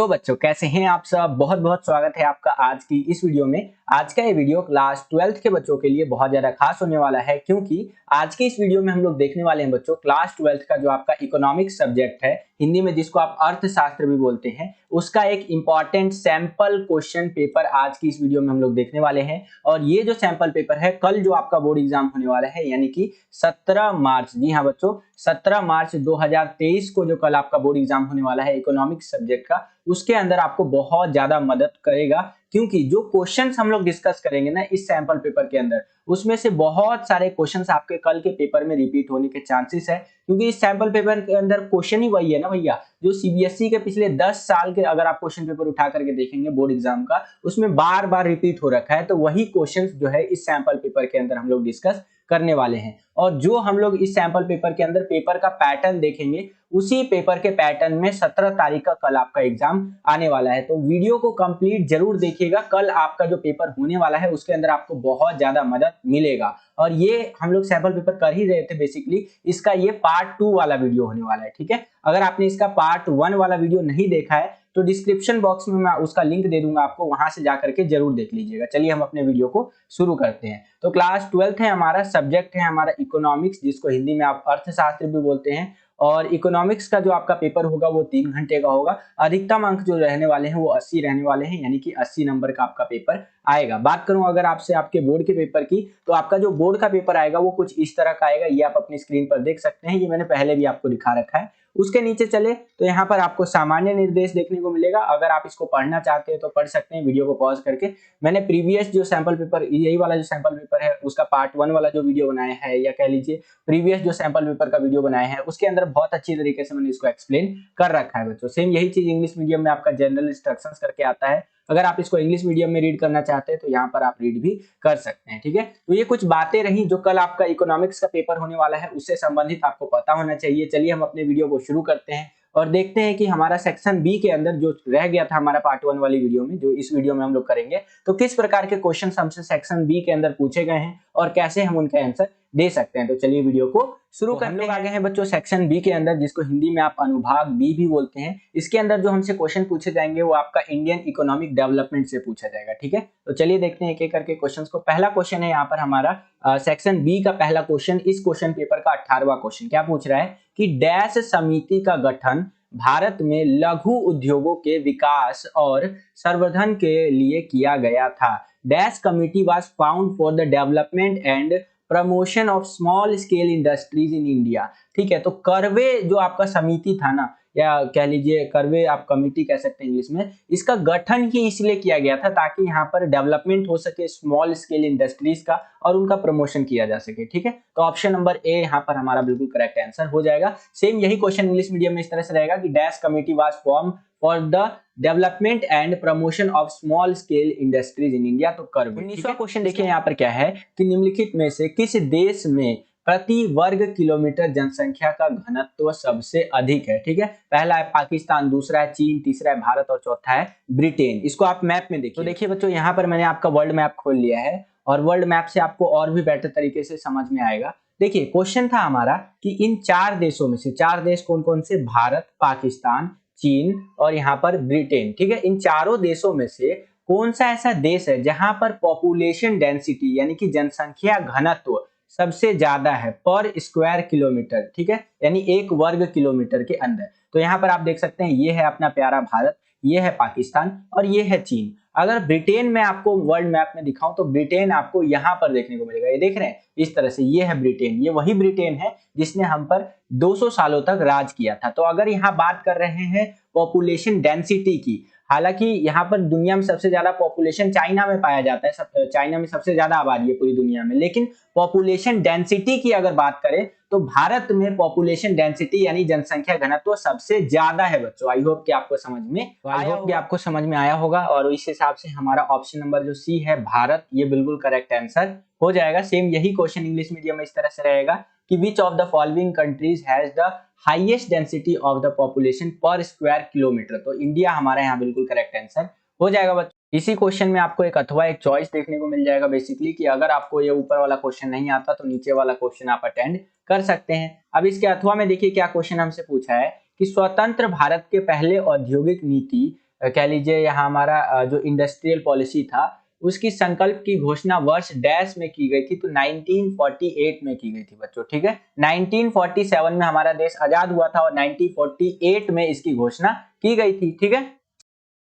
तो बच्चों कैसे हैं आप सब। बहुत बहुत स्वागत है आपका आज की इस वीडियो में। आज का ये वीडियो क्लास 12th के बच्चों के लिए बहुत ज्यादा खास होने वाला है, क्योंकि आज के इस वीडियो में हम लोग देखने वाले हैं बच्चों क्लास 12th का जो आपका इकोनॉमिक्स सब्जेक्ट है, हिंदी में जिसको आप अर्थशास्त्र भी बोलते हैं, उसका एक इंपॉर्टेंट सैंपल क्वेश्चन पेपर आज की इस वीडियो में हम लोग देखने वाले हैं। और ये जो सैंपल पेपर है कल जो आपका बोर्ड एग्जाम होने वाला है यानी कि 17 मार्च, जी हाँ बच्चों 17 मार्च 2023 को जो कल आपका बोर्ड एग्जाम होने वाला है इकोनॉमिक्स सब्जेक्ट का, उसके अंदर आपको बहुत ज्यादा मदद करेगा। क्योंकि जो क्वेश्चंस हम लोग डिस्कस करेंगे ना इस सैंपल पेपर के अंदर, उसमें से बहुत सारे क्वेश्चंस आपके कल के पेपर में रिपीट होने के चांसेस है। क्योंकि इस सैंपल पेपर के अंदर क्वेश्चन ही वही है ना भैया, जो सीबीएसई के पिछले 10 साल के अगर आप क्वेश्चन पेपर उठा करके देखेंगे बोर्ड एग्जाम का, उसमें बार बार रिपीट हो रखा है। तो वही क्वेश्चन जो है इस सैंपल पेपर के अंदर हम लोग डिस्कस करने वाले हैं। और जो हम लोग इस सैंपल पेपर के अंदर पेपर का पैटर्न देखेंगे, उसी पेपर के पैटर्न में 17 तारीख का कल आपका एग्जाम आने वाला है। तो वीडियो को कंप्लीट जरूर देखिएगा, कल आपका जो पेपर होने वाला है उसके अंदर आपको बहुत ज्यादा मदद मिलेगा। और ये हम लोग सैंपल पेपर कर ही रहे थे बेसिकली, इसका ये पार्ट 2 वाला वीडियो होने वाला है। ठीक है, अगर आपने इसका पार्ट 1 वाला वीडियो नहीं देखा है तो डिस्क्रिप्शन बॉक्स में मैं उसका लिंक दे दूंगा आपको, वहां से जाकर के जरूर देख लीजिएगा। चलिए हम अपने वीडियो को शुरू करते हैं। तो क्लास 12th है हमारा, सब्जेक्ट है हमारा इकोनॉमिक्स, जिसको हिंदी में आप अर्थशास्त्र भी बोलते हैं। और इकोनॉमिक्स का जो आपका पेपर होगा वो 3 घंटे का होगा। अधिकतम अंक जो रहने वाले हैं वो 80 रहने वाले हैं, यानी कि 80 नंबर का आपका पेपर आएगा। बात करूं अगर आपसे आपके बोर्ड के पेपर की, तो आपका जो बोर्ड का पेपर आएगा वो कुछ इस तरह का आएगा। ये आप अपनी स्क्रीन पर देख सकते हैं, ये मैंने पहले भी आपको दिखा रखा है। उसके नीचे चले तो यहाँ पर आपको सामान्य निर्देश देखने को मिलेगा। अगर आप इसको पढ़ना चाहते हैं तो पढ़ सकते हैं वीडियो को पॉज करके। मैंने प्रीवियस जो सैंपल पेपर, यही वाला जो सैंपल पेपर है उसका पार्ट 1 वाला जो वीडियो बनाया है, या कह लीजिए प्रीवियस जो सैंपल पेपर का वीडियो बनाया है, उसके अंदर बहुत अच्छी तरीके से मैंने इसको एक्सप्लेन कर रखा है बच्चों। सेम यही चीज इंग्लिश मीडियम में आपका जनरल इंस्ट्रक्शंस करके आता है। अगर आप इसको इंग्लिश मीडियम में रीड करना चाहते हैं तो यहाँ पर आप रीड भी कर सकते हैं। ठीक है, तो ये कुछ बातें रही जो कल आपका इकोनॉमिक्स का पेपर होने वाला है, उससे संबंधित आपको पता होना चाहिए। चलिए हम अपने वीडियो को शुरू करते हैं और देखते हैं कि हमारा सेक्शन बी के अंदर जो रह गया था हमारा पार्ट 1 वाली वीडियो में, जो इस वीडियो में हम लोग करेंगे, तो किस प्रकार के क्वेश्चन हमसे सेक्शन बी के अंदर पूछे गए हैं और कैसे हम उनका आंसर दे सकते हैं। तो चलिए वीडियो को शुरू करते हैं। हम लोग आगे हैं बच्चों सेक्शन बी के अंदर, जिसको हिंदी में आप अनुभाग बी भी बोलते हैं। इसके अंदर जो हमसे क्वेश्चन पूछे जाएंगे वो आपका इंडियन इकोनॉमिक डेवलपमेंट से पूछा जाएगा। ठीक है, तो चलिए देखते हैं एक एक करके क्वेश्चंस को। पहला क्वेश्चन है यहाँ पर हमारा सेक्शन बी का पहला क्वेश्चन, इस क्वेश्चन पेपर का 18वां क्वेश्चन। क्या पूछ रहा है कि डैश समिति का गठन भारत में लघु उद्योगों के विकास और संवर्धन के लिए किया गया था। Dash committee was found for the development and promotion of small scale industries in India. ठीक है, तो करवे जो आपका समिति था ना, या कह लीजिए करवे आप कमिटी कह सकते हैं इंग्लिश में, इसका गठन ही इसलिए किया गया था ताकि यहाँ पर डेवलपमेंट हो सके स्मॉल स्केल इंडस्ट्रीज का और उनका प्रमोशन किया जा सके। ठीक है, तो ऑप्शन नंबर ए यहाँ पर हमारा बिल्कुल करेक्ट आंसर हो जाएगा। सेम यही क्वेश्चन इंग्लिश मीडियम में इस तरह से रहेगा कि dash committee was form for the development and promotion of small scale industries in India, तो करवे। 19वां क्वेश्चन देखिए यहाँ पर क्या है कि निम्नलिखित में से किस देश में प्रति वर्ग किलोमीटर जनसंख्या का घनत्व सबसे अधिक है। ठीक है, पहला है पाकिस्तान, दूसरा है चीन, तीसरा है भारत और चौथा है ब्रिटेन। इसको आप मैप में देखिए। तो देखिए बच्चों यहाँ पर मैंने आपका वर्ल्ड मैप खोल लिया है और वर्ल्ड मैप से आपको और भी बेटर तरीके से समझ में आएगा। देखिए क्वेश्चन था हमारा कि इन 4 देशों में से, 4 देश कौन कौन से, भारत, पाकिस्तान, चीन और यहाँ पर ब्रिटेन। ठीक है, इन चारों देशों में से कौन सा ऐसा देश है जहां पर पॉपुलेशन डेंसिटी यानी कि जनसंख्या घनत्व सबसे ज्यादा है पर स्क्वायर किलोमीटर। ठीक है, यानी एक वर्ग किलोमीटर के अंदर। तो यहाँ पर आप देख सकते हैं ये है अपना प्यारा भारत, ये है पाकिस्तान और ये है चीन। अगर ब्रिटेन में आपको वर्ल्ड मैप में दिखाऊं तो ब्रिटेन आपको यहाँ पर देखने को मिलेगा, ये देख रहे हैं इस तरह से, ये है ब्रिटेन। ये वही ब्रिटेन है जिसने हम पर 200 सालों तक राज किया था। तो अगर यहाँ बात कर रहे हैं पॉपुलेशन डेंसिटी की, हालांकि यहाँ पर दुनिया में सबसे ज्यादा पॉपुलेशन चाइना में पाया जाता है, चाइना में सबसे ज्यादा आबादी है पूरी दुनिया में, लेकिन पॉपुलेशन डेंसिटी की अगर बात करें तो भारत में पॉपुलेशन डेंसिटी यानी जनसंख्या घनत्व सबसे ज्यादा है बच्चों। आई होप कि आपको समझ में आया होगा और इस हिसाब से हमारा ऑप्शन नंबर जो सी है भारत, ये बिल्कुल करेक्ट आंसर हो जाएगा। सेम यही क्वेश्चन इंग्लिश मीडियम में इस तरह से रहेगा कि which of the following countries has the highest density of the population पर स्क्वायर किलोमीटर। तो इंडिया हमारा यहाँ बिल्कुल करेक्ट आंसर हो जाएगा बच्चों। इसी क्वेश्चन में आपको एक अथवा एक चॉइस देखने को मिल जाएगा बेसिकली, कि अगर आपको ये ऊपर वाला क्वेश्चन नहीं आता तो नीचे वाला क्वेश्चन आप अटेंड कर सकते हैं। अब इसके अथवा में देखिए क्या क्वेश्चन हमसे पूछा है कि स्वतंत्र भारत के पहले औद्योगिक नीति कह लीजिए यहाँ हमारा जो इंडस्ट्रियल पॉलिसी था उसकी संकल्प की घोषणा वर्ष डैश में की गई थी, तो 1948 में की गई थी बच्चों, ठीक है। 1947 में हमारा देश आजाद हुआ था और 1948 में इसकी घोषणा की गई थी, ठीक है।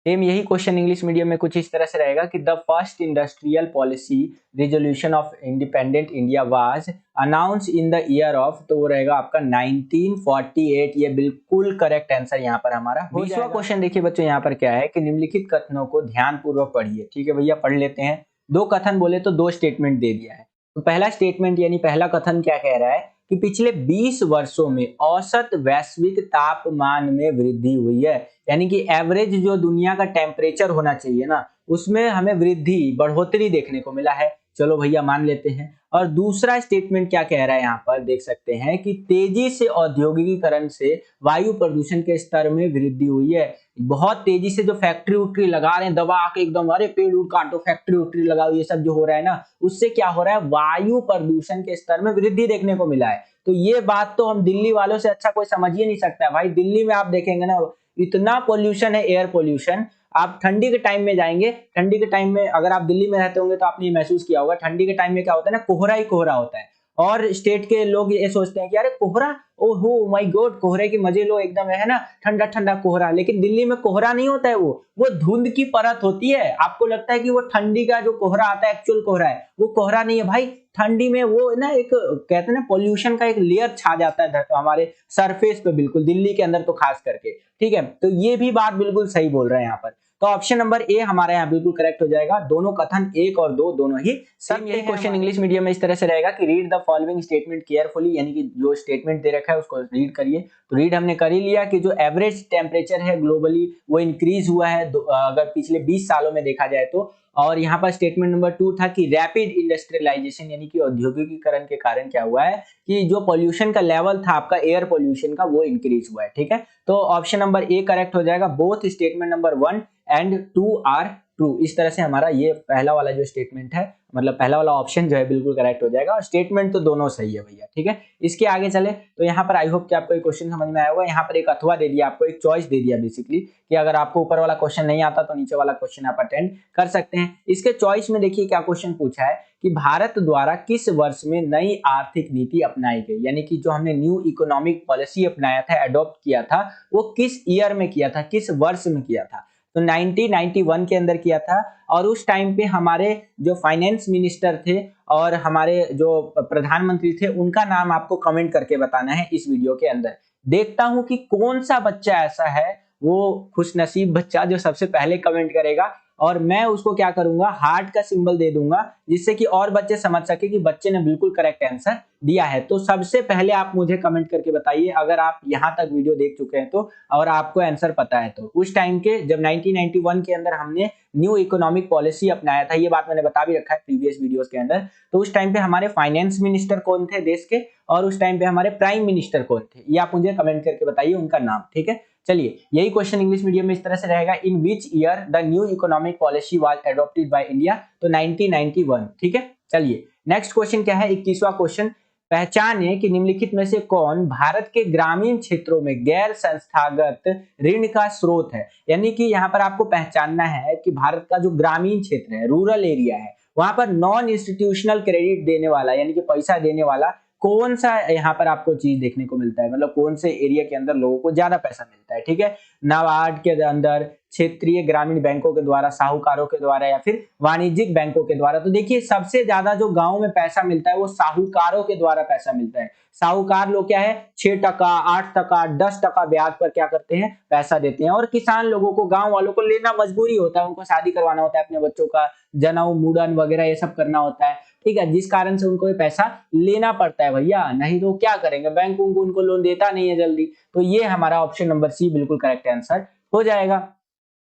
सेम यही क्वेश्चन इंग्लिश मीडियम में कुछ इस तरह से रहेगा कि the first industrial policy resolution of independent India was announce in the year of, तो वो रहेगा आपका 1948। ये बिल्कुल करेक्ट आंसर यहाँ पर हमारा हो जाएगा। 20वां क्वेश्चन देखिए बच्चों, यहाँ पर क्या है कि निम्नलिखित कथनों को ध्यान पूर्वक पढ़िए, ठीक है भैया, पढ़ लेते हैं। दो कथन बोले तो दो स्टेटमेंट दे दिया है। तो पहला स्टेटमेंट यानी पहला कथन क्या कह रहा है कि पिछले 20 वर्षों में औसत वैश्विक तापमान में वृद्धि हुई है, यानी कि एवरेज जो दुनिया का टेम्परेचर होना चाहिए ना, उसमें हमें वृद्धि बढ़ोतरी देखने को मिला है। चलो भैया मान लेते हैं। और दूसरा स्टेटमेंट क्या कह रहा है, यहाँ पर देख सकते हैं कि तेजी से औद्योगिकीकरण से वायु प्रदूषण के स्तर में वृद्धि हुई है। बहुत तेजी से जो फैक्ट्री उक्ट्री लगा रहे हैं दबा के एकदम, अरे पेड़ उड़ काटो, फैक्ट्री उक्ट्री लगाओ, ये सब जो हो रहा है ना, उससे क्या हो रहा है, वायु प्रदूषण के स्तर में वृद्धि देखने को मिला है। तो ये बात तो हम दिल्ली वालों से अच्छा कोई समझ ही नहीं सकता है भाई। दिल्ली में आप देखेंगे ना, इतना पोल्यूशन है, एयर पोल्यूशन। आप ठंडी के टाइम में जाएंगे, ठंडी के टाइम में अगर आप दिल्ली में रहते होंगे तो आपने महसूस किया होगा, ठंडी के टाइम में क्या होता है ना, कोहरा ही कोहरा होता है। और स्टेट के लोग ये सोचते हैं कि अरे कोहरा, ओहो माय गॉड, कोहरे की मजे लो एकदम, है ना, ठंडा ठंडा कोहरा। लेकिन दिल्ली में कोहरा नहीं होता है, वो धुंध की परत होती है। आपको लगता है कि वो ठंडी का जो कोहरा आता है एक्चुअल कोहरा है, वो कोहरा नहीं है भाई। ठंडी में वो ना एक कहते हैं ना पोल्यूशन का एक लेयर छा जाता है हमारे सरफेस पे, बिल्कुल दिल्ली के अंदर तो खास करके, ठीक है। तो ये भी बात बिल्कुल सही बोल रहे हैं यहाँ पर। तो ऑप्शन नंबर ए हमारा यहाँ बिल्कुल करेक्ट हो जाएगा। दोनों कथन एक और दो दोनों ही सही। यही क्वेश्चन इंग्लिश मीडियम में इस तरह से रहेगा कि read the following statement carefully, यानी कि जो स्टेटमेंट दे रखा है उसको रीड करिए। तो रीड हमने कर ही लिया कि जो एवरेज टेम्परेचर है ग्लोबली वो इंक्रीज हुआ है अगर पिछले 20 सालों में देखा जाए तो। और यहाँ पर स्टेटमेंट नंबर 2 था कि रैपिड इंडस्ट्रियलाइजेशन यानी कि औद्योगिकीकरण के कारण क्या हुआ है कि जो पोल्यूशन का लेवल था आपका एयर पोल्यूशन का वो इंक्रीज हुआ है, ठीक है। तो ऑप्शन नंबर ए करेक्ट हो जाएगा। Both statement number 1 and 2 are true. इस तरह से हमारा ये पहला वाला जो स्टेटमेंट है, मतलब पहला वाला ऑप्शन जो है बिल्कुल करेक्ट हो जाएगा। और स्टेटमेंट तो दोनों सही है भैया, ठीक है। इसके आगे चले तो यहाँ पर आई होप कि आपको एक क्वेश्चन समझ में आया होगा। यहाँ पर एक अथवा दे दिया, आपको एक चॉइस दे दिया बेसिकली कि अगर आपको ऊपर वाला क्वेश्चन नहीं आता तो नीचे वाला क्वेश्चन आप अटेंड कर सकते हैं। इसके चॉइस में देखिए क्या क्वेश्चन पूछा है कि भारत द्वारा किस वर्ष में नई आर्थिक नीति अपनाई गई, यानी कि जो हमने न्यू इकोनॉमिक पॉलिसी अपनाया था, अडॉप्ट किया था, वो किस ईयर में किया था, किस वर्ष में किया था। तो 1991 के अंदर किया था। और उस टाइम पे हमारे जो फाइनेंस मिनिस्टर थे और हमारे जो प्रधानमंत्री थे उनका नाम आपको कमेंट करके बताना है इस वीडियो के अंदर। देखता हूं कि कौन सा बच्चा ऐसा है, वो खुशनसीब बच्चा जो सबसे पहले कमेंट करेगा, और मैं उसको क्या करूंगा, हार्ट का सिंबल दे दूंगा, जिससे कि और बच्चे समझ सके कि बच्चे ने बिल्कुल करेक्ट आंसर दिया है। तो सबसे पहले आप मुझे कमेंट करके बताइए अगर आप यहां तक वीडियो देख चुके हैं तो, और आपको आंसर पता है तो। उस टाइम के जब 1991 के अंदर हमने न्यू इकोनॉमिक पॉलिसी अपनाया था, ये बात मैंने बता भी रखा है प्रीवियस वीडियोस के अंदर। तो उस टाइम पे हमारे फाइनेंस मिनिस्टर कौन थे देश के, और उस टाइम पे हमारे प्राइम मिनिस्टर कौन थे, ये आप मुझे कमेंट करके बताइए उनका नाम, ठीक है। चलिए यही क्वेश्चन इंग्लिश मीडियम में इस तरह से रहेगा, in which year the new economic policy was adopted by India, तो 1991, ठीक है। चलिए नेक्स्ट क्वेश्चन क्या है, 21वां क्वेश्चन, पहचाने कि निम्नलिखित में से कौन भारत के ग्रामीण क्षेत्रों में गैर संस्थागत ऋण का स्रोत है। यानी कि यहाँ पर आपको पहचानना है कि भारत का जो ग्रामीण क्षेत्र है, रूरल एरिया है, वहां पर नॉन इंस्टीट्यूशनल क्रेडिट देने वाला यानी कि पैसा देने वाला कौन सा यहाँ पर आपको चीज देखने को मिलता है, मतलब कौन से एरिया के अंदर लोगों को ज्यादा पैसा मिलता है, ठीक है। नाबार्ड के अंदर, क्षेत्रीय ग्रामीण बैंकों के द्वारा, साहूकारों के द्वारा, या फिर वाणिज्यिक बैंकों के द्वारा। तो देखिए सबसे ज्यादा जो गांव में पैसा मिलता है वो साहूकारों के द्वारा पैसा मिलता है। साहूकार लोग क्या है, 6%, 8%, 10% ब्याज पर क्या करते हैं, पैसा देते हैं। और किसान लोगों को, गांव वालों को लेना मजबूरी होता है, उनको शादी करवाना होता है अपने बच्चों का, जनेऊ मुंडन वगैरह ये सब करना होता है, ठीक है, जिस कारण से उनको ये पैसा लेना पड़ता है भैया, नहीं तो क्या करेंगे, बैंक उनको लोन देता नहीं है जल्दी। तो ये हमारा ऑप्शन नंबर सी बिल्कुल करेक्ट आंसर हो जाएगा।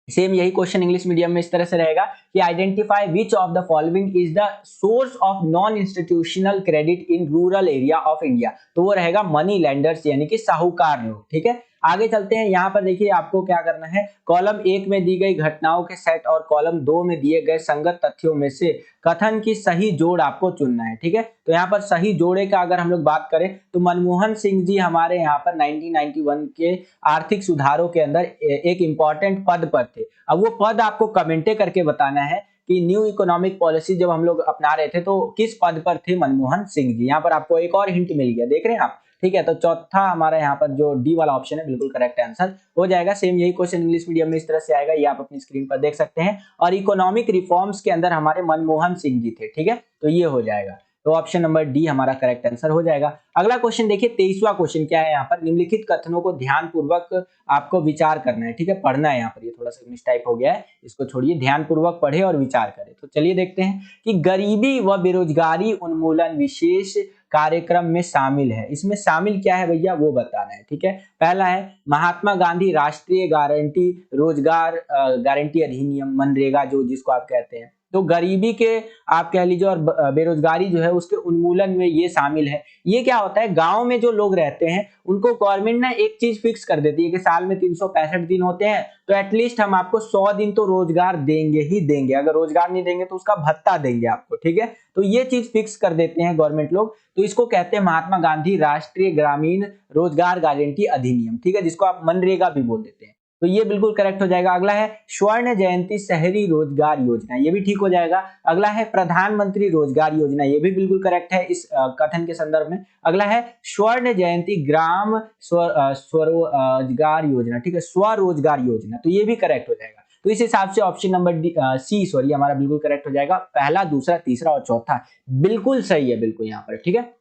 सेम यही क्वेश्चन इंग्लिश मीडियम में इस तरह से रहेगा कि identify which of the following is the source of non institutional credit in rural area of India. तो वो रहेगा मनी लैंडर्स यानी कि साहूकार लोग, ठीक है। आगे चलते हैं, यहाँ पर देखिए आपको क्या करना है, कॉलम 1 में दी गई घटनाओं के सेट और कॉलम 2 में दिए गए संगत तथ्यों में से कथन की सही जोड़ आपको चुनना है। ठीक है, तो यहाँ पर सही जोड़े का अगर हम लोग बात करें तो मनमोहन सिंह जी हमारे यहाँ पर 1991 के आर्थिक सुधारों के अंदर एक इंपॉर्टेंट पद पर थे। अब वो पद आपको कमेंटे करके बताना है कि न्यू इकोनॉमिक पॉलिसी जब हम लोग अपना रहे थे तो किस पद पर थे मनमोहन सिंह जी। यहाँ पर आपको एक और हिंट मिल गया, देख रहे हैं आप। ठीक है, तो चौथा हमारा यहाँ पर जो डी वाला ऑप्शन है बिल्कुल करेक्ट आंसर हो जाएगा। सेम यही क्वेश्चन इंग्लिश मीडियम में इस तरह से आएगा, ये आप अपनी स्क्रीन पर देख सकते हैं। और इकोनॉमिक रिफॉर्म्स के अंदर हमारे मनमोहन सिंह जी थे। ठीक है, तो ये हो जाएगा, तो ऑप्शन नंबर डी हमारा करेक्ट आंसर हो जाएगा। अगला क्वेश्चन देखिए, 23वां क्वेश्चन क्या है, यहाँ पर निम्नलिखित कथनों को ध्यानपूर्वक आपको विचार करना है। ठीक है, पढ़ना है, यहाँ पर ये थोड़ा सा मिस्टाइप हो गया है, इसको छोड़िए, ध्यानपूर्वक पढ़े और विचार करें। तो चलिए देखते हैं कि गरीबी व बेरोजगारी उन्मूलन विशेष कार्यक्रम में शामिल है। इसमें शामिल क्या है भैया, वो बताना है। ठीक है, पहला है महात्मा गांधी राष्ट्रीय गारंटी रोजगार गारंटी अधिनियम, मनरेगा जो जिसको आप कहते हैं। तो गरीबी के आप कह लीजिए और बेरोजगारी जो है उसके उन्मूलन में ये शामिल है। ये क्या होता है, गांव में जो लोग रहते हैं उनको गवर्नमेंट ना एक चीज फिक्स कर देती है कि साल में 365 दिन होते हैं, तो एटलीस्ट हम आपको 100 दिन तो रोजगार देंगे ही देंगे, अगर रोजगार नहीं देंगे तो उसका भत्ता देंगे आपको। ठीक है, तो ये चीज फिक्स कर देते हैं गवर्नमेंट लोग, तो इसको कहते हैं महात्मा गांधी राष्ट्रीय ग्रामीण रोजगार गारंटी अधिनियम। ठीक है, जिसको आप मनरेगा भी बोल देते हैं, तो ये बिल्कुल करेक्ट हो जाएगा। अगला है स्वर्ण जयंती शहरी रोजगार योजना, ये भी ठीक हो जाएगा। अगला है प्रधानमंत्री रोजगार योजना, ये भी बिल्कुल करेक्ट है इस कथन के संदर्भ में। अगला है स्वर्ण जयंती ग्राम स्वरोजगार योजना, ठीक है, स्वरोजगार योजना, तो ये भी करेक्ट हो जाएगा। तो इस हिसाब से ऑप्शन नंबर सी हमारा बिल्कुल करेक्ट हो जाएगा। पहला, दूसरा, तीसरा और चौथा बिल्कुल सही है, बिल्कुल यहाँ पर। ठीक है,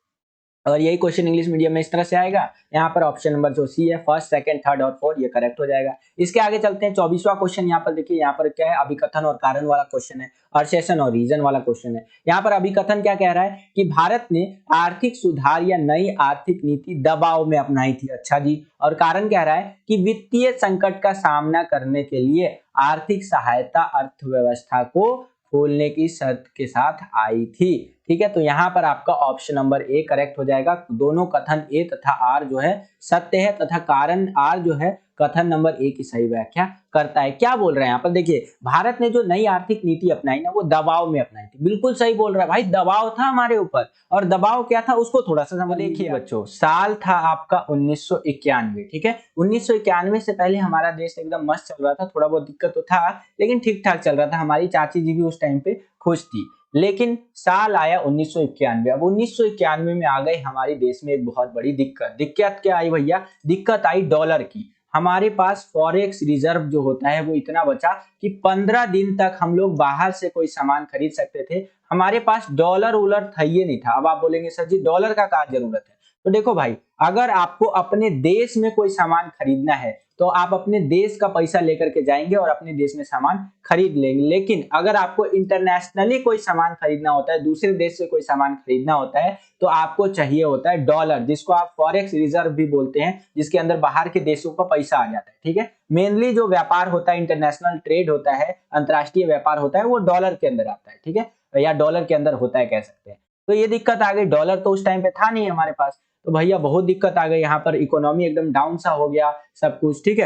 और यही क्वेश्चन इंग्लिश मीडियम में इस तरह से आएगा। यहाँ पर ऑप्शन नंबर जो सी है, फर्स्ट, सेकंड, थर्ड और फोर्थ, ये करेक्ट हो जाएगा। इसके आगे चलते हैं, 24वां क्वेश्चन। यहाँ पर देखिए, यहाँ पर क्या है, अभिकथन और कारण वाला क्वेश्चन है, असर्शन और रीजन वाला क्वेश्चन है। यहाँ पर अभिकथन क्या कह रहा है कि भारत ने आर्थिक सुधार या नई आर्थिक नीति दबाव में अपनाई थी। अच्छा जी, और कारण कह रहा है कि वित्तीय संकट का सामना करने के लिए आर्थिक सहायता अर्थव्यवस्था को खोलने की शर्त के साथ आई थी। ठीक है, तो यहाँ पर आपका ऑप्शन नंबर ए करेक्ट हो जाएगा। दोनों कथन ए तथा आर जो है सत्य है, तथा कारण आर जो है कथन नंबर ए की सही व्याख्या करता है। क्या बोल रहे हैं यहाँ पर, देखिए भारत ने जो नई आर्थिक नीति अपनाई ना, वो दबाव में अपनाई थी। बिल्कुल सही बोल रहा है भाई, दबाव था हमारे ऊपर, और दबाव क्या था उसको थोड़ा सा समझ। देखिए बच्चों, साल था आपका 1991। ठीक है, 1991 से पहले हमारा देश एकदम मस्त चल रहा था, थोड़ा बहुत दिक्कत तो था लेकिन ठीक ठाक चल रहा था। हमारी चाची जी भी उस टाइम पे खुश थी। लेकिन साल आया 1991। अब 1991 में आ गई हमारे देश में एक बहुत बड़ी दिक्कत। दिक्कत क्या आई भैया, दिक्कत आई डॉलर की। हमारे पास फॉरेक्स रिजर्व जो होता है वो इतना बचा कि 15 दिन तक हम लोग बाहर से कोई सामान खरीद सकते थे। हमारे पास डॉलर उलर था ये नहीं था। अब आप बोलेंगे सर जी डॉलर का क्या जरूरत है, तो देखो भाई, अगर आपको अपने देश में कोई सामान खरीदना है तो आप अपने देश का पैसा लेकर के जाएंगे और अपने देश में सामान खरीद लेंगे। लेकिन अगर आपको इंटरनेशनली कोई सामान खरीदना होता है, दूसरे देश से कोई सामान खरीदना होता है, तो आपको चाहिए होता है डॉलर, जिसको आप फॉरेक्स रिजर्व भी बोलते हैं, जिसके अंदर बाहर के देशों का पैसा आ जाता है। ठीक है, मेनली जो व्यापार होता है, इंटरनेशनल ट्रेड होता है, अंतरराष्ट्रीय व्यापार होता है, वो डॉलर के अंदर आता है। ठीक है, या डॉलर के अंदर होता है कह सकते हैं। तो ये दिक्कत आ गई, डॉलर तो उस टाइम पे था नहीं हमारे पास, तो भैया बहुत दिक्कत आ गई। यहाँ पर इकोनॉमी एकदम डाउन सा हो गया सब कुछ। ठीक है,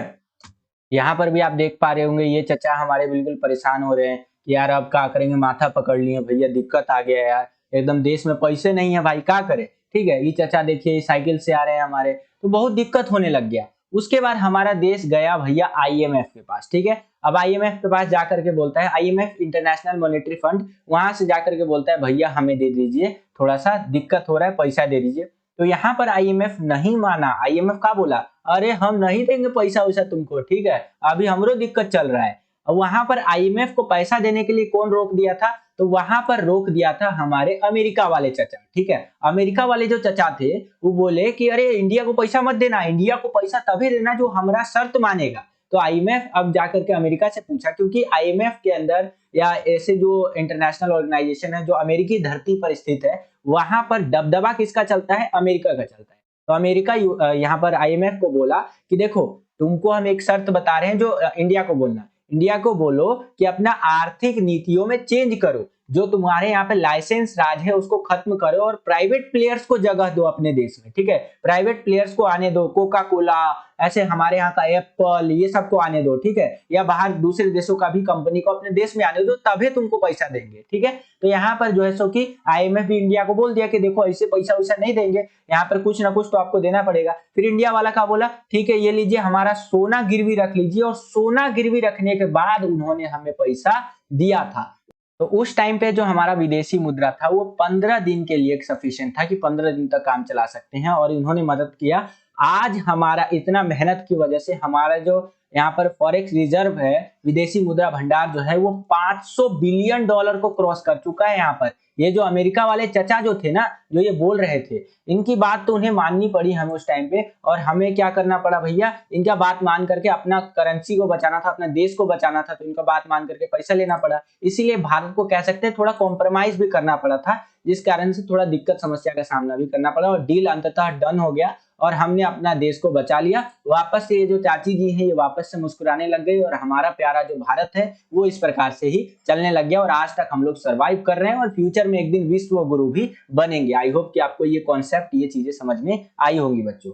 यहाँ पर भी आप देख पा रहे होंगे, ये चचा हमारे बिल्कुल परेशान हो रहे हैं कि यार अब क्या करेंगे, माथा पकड़ लिए भैया, दिक्कत आ गया यार, एकदम देश में पैसे नहीं है भाई, क्या करे। ठीक है, ये चचा देखिए साइकिल से आ रहे हैं हमारे, तो बहुत दिक्कत होने लग गया। उसके बाद हमारा देश गया भैया आईएमएफ के पास। ठीक है, अब आईएमएफ के पास जाकर के बोलता है, आईएमएफ इंटरनेशनल मॉनेटरी फंड, वहां से जाकर के बोलता है भैया हमें दे दीजिए, थोड़ा सा दिक्कत हो रहा है, पैसा दे दीजिए। तो यहाँ पर आईएमएफ नहीं माना। आईएमएफ क्या बोला, अरे हम नहीं देंगे पैसा वैसा तुमको, ठीक है, अभी हमरो दिक्कत चल रहा है। और वहां पर आईएमएफ को पैसा देने के लिए कौन रोक दिया था, तो वहां पर रोक दिया था हमारे अमेरिका वाले चचा। ठीक है, अमेरिका वाले जो चचा थे वो बोले कि अरे इंडिया को पैसा मत देना, इंडिया को पैसा तभी देना जो हमारा शर्त मानेगा। तो आईएमएफ अब जाकर के अमेरिका से पूछा, क्योंकि आईएमएफ के अंदर या ऐसे जो इंटरनेशनल ऑर्गेनाइजेशन है जो अमेरिकी धरती पर स्थित है, वहां पर दबदबा किसका चलता है, अमेरिका का चलता है। तो अमेरिका यहाँ पर आईएमएफ को बोला कि देखो तुमको हम एक शर्त बता रहे हैं, जो इंडिया को बोलना, इंडिया को बोलो कि अपना आर्थिक नीतियों में चेंज करो, जो तुम्हारे यहाँ पे लाइसेंस राज है उसको खत्म करो और प्राइवेट प्लेयर्स को जगह दो अपने देश में, ठीक है। प्राइवेट प्लेयर्स को आने दो, कोका कोला, ऐसे हमारे यहाँ का एप्पल, ये सबको आने दो, ठीक है। या बाहर दूसरे देशों का भी कंपनी को अपने देश में आने दो, तभी तुमको पैसा देंगे, ठीक है। तो यहाँ पर जो है सो कि IMF भी इंडिया को बोल दिया कि देखो ऐसे पैसा वैसा नहीं देंगे, यहाँ पर कुछ ना कुछ तो आपको देना पड़ेगा। फिर इंडिया वाला का बोला ठीक है ये लीजिए हमारा सोना गिरवी रख लीजिए, और सोना गिरवी रखने के बाद उन्होंने हमें पैसा दिया था। तो उस टाइम पे जो हमारा विदेशी मुद्रा था वो 15 दिन के लिए सफिशिएंट था कि 15 दिन तक काम चला सकते हैं, और इन्होंने मदद किया। आज हमारा इतना मेहनत की वजह से हमारा जो यहाँ पर फॉरेक्स रिजर्व है, विदेशी मुद्रा भंडार जो है वो 500 बिलियन डॉलर को क्रॉस कर चुका है। यहाँ पर ये जो अमेरिका वाले चचा जो थे ना, जो ये बोल रहे थे, इनकी बात तो उन्हें माननी पड़ी हमें उस टाइम पे, और हमें क्या करना पड़ा भैया, इनका बात मान करके अपना करेंसी को बचाना था, अपना देश को बचाना था, तो इनका बात मान करके पैसा लेना पड़ा। इसीलिए भारत को कह सकते हैं थोड़ा कॉम्प्रोमाइज भी करना पड़ा था, जिस कारण से थोड़ा दिक्कत समस्या का सामना भी करना पड़ा, और डील अंततः डन हो गया और हमने अपना देश को बचा लिया। वापस से ये जो चाची जी हैं ये वापस से मुस्कुराने लग गई, और हमारा प्यारा जो भारत है वो इस प्रकार से ही चलने लग गया, और आज तक हम लोग सरवाइव कर रहे हैं, और फ्यूचर में एक दिन विश्व गुरु भी बनेंगे। आई होप कि आपको ये कॉन्सेप्ट, ये चीजें समझ में आई होंगी बच्चों।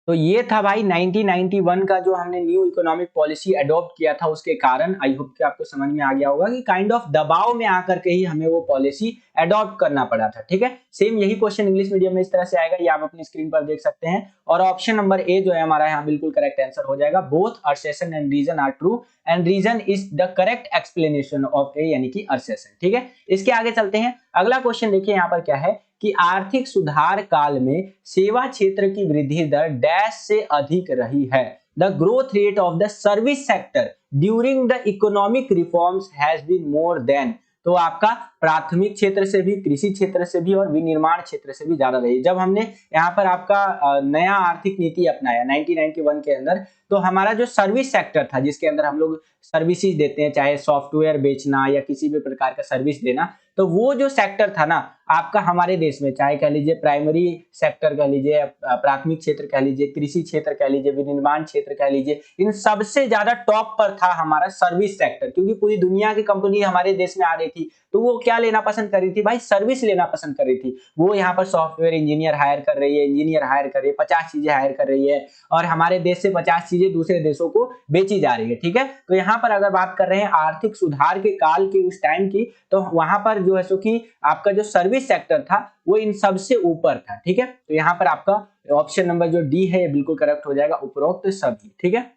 तो ये था भाई 1991 का जो हमने न्यू इकोनॉमिक पॉलिसी अडॉप्ट किया था, उसके कारण आई होप कि आपको समझ में आ गया होगा कि काइंड ऑफ दबाव में आकर के ही हमें वो पॉलिसी अडॉप्ट करना पड़ा था, ठीक है। सेम यही क्वेश्चन इंग्लिश मीडियम में इस तरह से आएगा, ये आप अपनी स्क्रीन पर देख सकते हैं। और ऑप्शन नंबर ए जो है हमारा यहाँ बिल्कुल करेक्ट आंसर हो जाएगा। Both assertion and reason are true and reason is the correct explanation of A, यानी कि असर्शन, ठीक है। इसके आगे चलते हैं। अगला क्वेश्चन देखिए यहाँ पर क्या है कि आर्थिक सुधार काल में सेवा क्षेत्र की वृद्धि दर डैश से अधिक रही है। The growth rate of the service sector during the economic reforms has been more than. तो आपका प्राथमिक क्षेत्र से भी, कृषि क्षेत्र से भी और विनिर्माण क्षेत्र से भी ज्यादा रही। जब हमने यहाँ पर आपका नया आर्थिक नीति अपनाया 1991 के अंदर, तो हमारा जो सर्विस सेक्टर था, जिसके अंदर हम लोग सर्विसेज देते हैं, चाहे सॉफ्टवेयर बेचना या किसी भी प्रकार का सर्विस देना, तो वो जो सेक्टर था ना आपका हमारे देश में, चाहे कह लीजिए प्राइमरी सेक्टर कह लीजिए, प्राथमिक क्षेत्र कह लीजिए, कृषि क्षेत्र कह लीजिए, विनिर्माण क्षेत्र कह लीजिए, इन सबसे ज्यादा टॉप पर था हमारा सर्विस सेक्टर। क्योंकि पूरी दुनिया की कंपनी हमारे देश में आ रही थी, तो वो क्या लेना पसंद कर रही थी भाई, सर्विस लेना पसंद कर रही थी। वो यहाँ पर सॉफ्टवेयर इंजीनियर हायर कर रही है, इंजीनियर हायर कर रही है, 50 चीजें हायर कर रही है, और हमारे देश से 50 चीजें दूसरे देशों को बेची जा रही है, ठीक है। तो यहाँ पर अगर बात कर रहे हैं आर्थिक सुधार के काल की, उस टाइम की, तो वहां पर जो है सो कि आपका जो सर्विस सेक्टर था वो इन सबसे ऊपर था, ठीक है। तो यहाँ पर आपका ऑप्शन नंबर जो डी है बिल्कुल करेक्ट हो जाएगा, उपरोक्त सभी, ठीक है।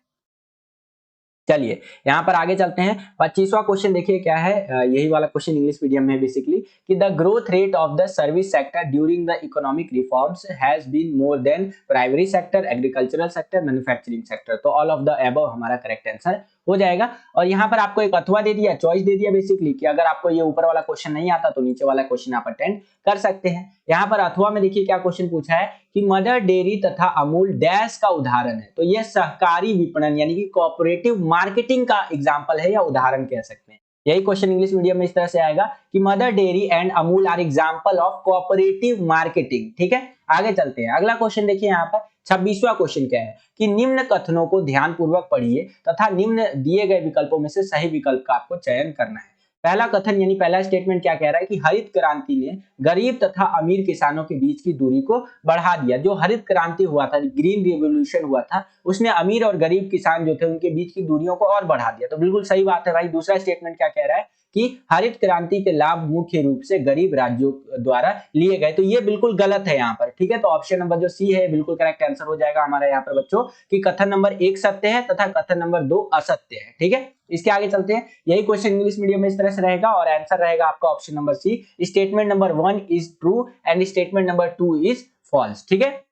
चलिए यहाँ पर आगे चलते हैं। 25वां क्वेश्चन देखिए क्या है, यही वाला क्वेश्चन इंग्लिश मीडियम में बेसिकली, कि the growth rate of the service sector during the economic reforms has been more than primary sector, agricultural sector, manufacturing sector. तो ऑल ऑफ द अबव हमारा करेक्ट आंसर हो जाएगा। और यहाँ पर आपको एक अथवा दे दिया, चॉइस दे दिया बेसिकली, कि अगर आपको ये ऊपर वाला क्वेश्चन नहीं आता तो नीचे वाला क्वेश्चन आप अटेंड कर सकते हैं। यहाँ पर अथवा में देखिए क्या क्वेश्चन पूछा है कि मदर डेयरी तथा अमूल डैश का उदाहरण है। तो ये सहकारी विपणन यानी कि कोऑपरेटिव मार्केटिंग का एग्जाम्पल है या उदाहरण कह सकते हैं। यही क्वेश्चन इंग्लिश मीडियम में इस तरह से आएगा कि Mother Dairy and Amul are example of cooperative marketing, ठीक है। आगे चलते हैं। अगला क्वेश्चन देखिए यहाँ पर 26वां क्वेश्चन क्या है कि निम्न कथनों को ध्यानपूर्वक पढ़िए तथा निम्न दिए गए विकल्पों में से सही विकल्प का आपको चयन करना है। पहला कथन यानी पहला स्टेटमेंट क्या कह रहा है कि हरित क्रांति ने गरीब तथा अमीर किसानों के बीच की दूरी को बढ़ा दिया। जो हरित क्रांति हुआ था, ग्रीन रिवॉल्यूशन हुआ था, उसने अमीर और गरीब किसान जो थे उनके बीच की दूरियों को और बढ़ा दिया। तो बिल्कुल सही बात है भाई। दूसरा स्टेटमेंट क्या कह रहा है कि हरित क्रांति के लाभ मुख्य रूप से गरीब राज्यों द्वारा लिए गए। तो ये बिल्कुल गलत है यहाँ पर, ठीक है। तो ऑप्शन नंबर जो सी है बिल्कुल करेक्ट आंसर हो जाएगा हमारा यहाँ पर बच्चों, कि कथन नंबर 1 सत्य है तथा कथन नंबर 2 असत्य है, ठीक है। इसके आगे चलते हैं। यही क्वेश्चन इंग्लिश मीडियम में इस तरह से रहेगा और आंसर रहेगा आपका option number C, statement number 1 is true and statement number 2 is false, ठीक है।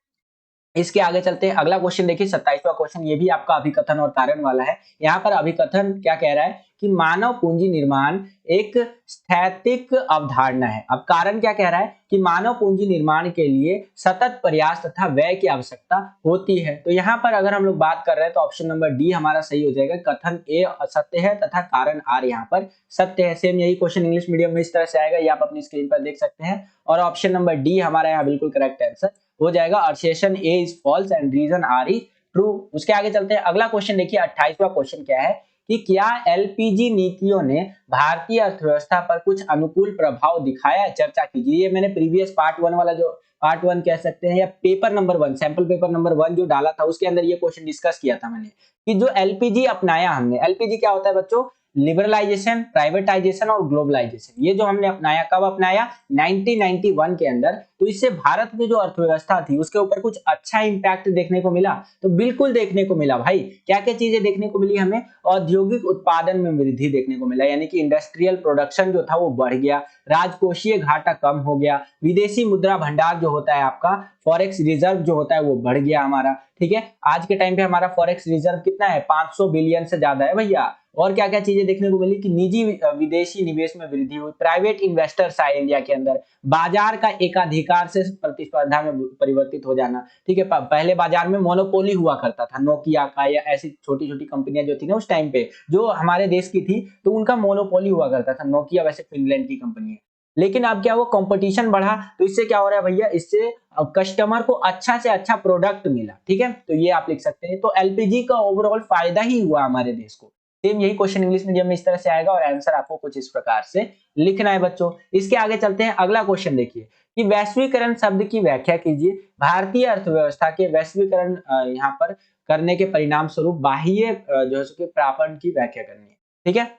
इसके आगे चलते हैं। अगला क्वेश्चन देखिए 27वां क्वेश्चन, ये भी आपका अभिकथन और कारण वाला है। यहाँ पर अभिकथन क्या कह रहा है कि मानव पूंजी निर्माण एक स्थैतिक अवधारणा है। अब कारण क्या कह रहा है कि मानव पूंजी निर्माण के लिए सतत प्रयास तथा व्यय की आवश्यकता होती है। तो यहाँ पर अगर हम लोग बात कर रहे हैं तो ऑप्शन नंबर डी हमारा सही हो जाएगा। कथन ए असत्य है तथा कारण आर यहाँ पर सत्य है। सेम यही क्वेश्चन इंग्लिश मीडियम में इस तरह से आएगा, ये आप अपनी स्क्रीन पर देख सकते हैं। और ऑप्शन नंबर डी हमारा यहाँ बिल्कुल करेक्ट आंसर हो जाएगा। Assertion A is false and reason R is true. उसके आगे चलते हैं। अगला क्वेश्चन देखिए 28वां क्वेश्चन क्या है कि क्या एलपीजी नीतियों ने भारतीय अर्थव्यवस्था पर कुछ अनुकूल प्रभाव दिखाया है, चर्चा कीजिए। ये मैंने प्रीवियस पार्ट 1 वाला जो पार्ट 1 कह सकते हैं या paper number 1 sample paper number 1 जो डाला था उसके अंदर ये क्वेश्चन डिस्कस किया था मैंने कि जो एलपीजी अपनाया हमने, एलपीजी क्या होता है बच्चों, लिबरलाइजेशन, प्राइवेटाइजेशन और ग्लोबलाइजेशन, ये जो हमने अपनाया कब अपनाया 1991 के अंदर। तो इससे भारत की जो अर्थव्यवस्था थी उसके ऊपर कुछ अच्छा इंपैक्ट देखने को मिला, तो बिल्कुल देखने को मिला भाई। क्या क्या चीजें देखने को मिली हमें, औद्योगिक उत्पादन में वृद्धि देखने को मिला, यानी कि इंडस्ट्रियल प्रोडक्शन जो था वो बढ़ गया, राजकोषीय घाटा कम हो गया, विदेशी मुद्रा भंडार जो होता है आपका फॉरेक्स रिजर्व जो होता है वो बढ़ गया हमारा, ठीक है। आज के टाइम पे हमारा फॉरेक्स रिजर्व कितना है, 500 बिलियन से ज्यादा है भैया। और क्या क्या चीजें देखने को मिली कि निजी विदेशी निवेश में वृद्धि हुई, प्राइवेट इन्वेस्टर्स आए इंडिया के अंदर, बाजार का एकाधिकार से प्रतिस्पर्धा में परिवर्तित हो जाना, ठीक है। पहले बाजार में मोनोपोली हुआ करता था, नोकिया का या ऐसी छोटी छोटी कंपनियां जो थी ना उस टाइम पे जो हमारे देश की थी, तो उनका मोनोपोली हुआ करता था। नोकिया वैसे फिनलैंड की कंपनी है, लेकिन अब क्या हुआ, कंपटीशन बढ़ा, तो इससे क्या हो रहा है भैया, इससे कस्टमर को अच्छा से अच्छा प्रोडक्ट मिला, ठीक है। तो ये आप लिख सकते हैं। तो एलपीजी का ओवरऑल फायदा ही हुआ हमारे देश को। सेम यही क्वेश्चन इंग्लिश मीडियम में इस तरह से आएगा और आंसर आपको कुछ इस प्रकार से लिखना है बच्चों। इसके आगे चलते हैं, अगला क्वेश्चन देखिए कि वैश्वीकरण शब्द की व्याख्या कीजिए। भारतीय अर्थव्यवस्था के वैश्वीकरण यहाँ पर करने के परिणाम स्वरूप बाह्य जो है सो प्रापण की व्याख्या करनी है, ठीक है।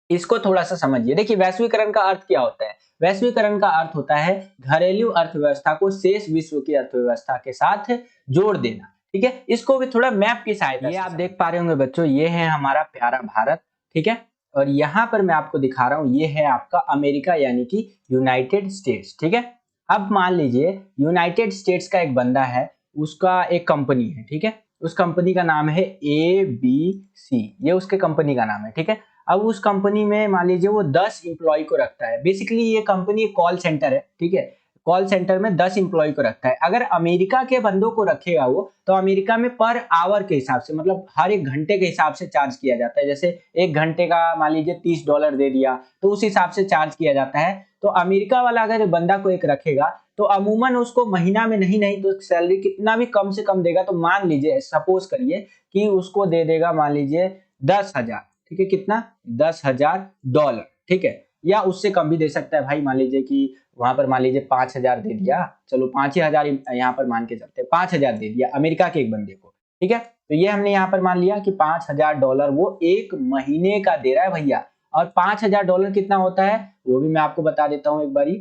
इसको थोड़ा सा समझिए। देखिए वैश्वीकरण का अर्थ क्या होता है, वैश्वीकरण का अर्थ होता है घरेलू अर्थव्यवस्था को शेष विश्व की अर्थव्यवस्था के साथ जोड़ देना, ठीक है। इसको भी थोड़ा मैप की सहायता, ये आप देख पा रहे होंगे बच्चों, ये है हमारा प्यारा भारत, ठीक है। और यहाँ पर मैं आपको दिखा रहा हूँ, ये है आपका अमेरिका यानी कि यूनाइटेड स्टेट्स, ठीक है। अब मान लीजिए यूनाइटेड स्टेट्स का एक बंदा है, उसका एक कंपनी है, ठीक है। उस कंपनी का नाम है ABC, ये उसके कंपनी का नाम है, ठीक है। अब उस कंपनी में मान लीजिए वो 10 इंप्लॉय को रखता है। बेसिकली ये कंपनी एक कॉल सेंटर है, ठीक है। कॉल सेंटर में 10 इंप्लॉय को रखता है। अगर अमेरिका के बंदों को रखेगा वो, तो अमेरिका में पर आवर के हिसाब से, मतलब हर एक घंटे के हिसाब से चार्ज किया जाता है। जैसे एक घंटे का मान लीजिए $30 दे दिया, तो उस हिसाब से चार्ज किया जाता है। तो अमेरिका वाला अगर बंदा को एक रखेगा तो अमूमन उसको महीना में नहीं तो सैलरी कितना भी कम से कम देगा, तो मान लीजिए सपोज करिए कि उसको दे देगा मान लीजिए 10,000, ठीक है। कितना, $10,000, ठीक है। या उससे कम भी दे सकता है भाई, मान लीजिए कि वहां पर मान लीजिए 5,000 दे दिया, चलो 5,000 यहाँ पर मान के चलते हैं, 5,000 दे दिया अमेरिका के एक बंदे को, ठीक है। तो ये हमने यहाँ पर मान लिया कि $5,000 वो एक महीने का दे रहा है भैया। और $5,000 कितना होता है वो भी मैं आपको बता देता हूँ एक बारी।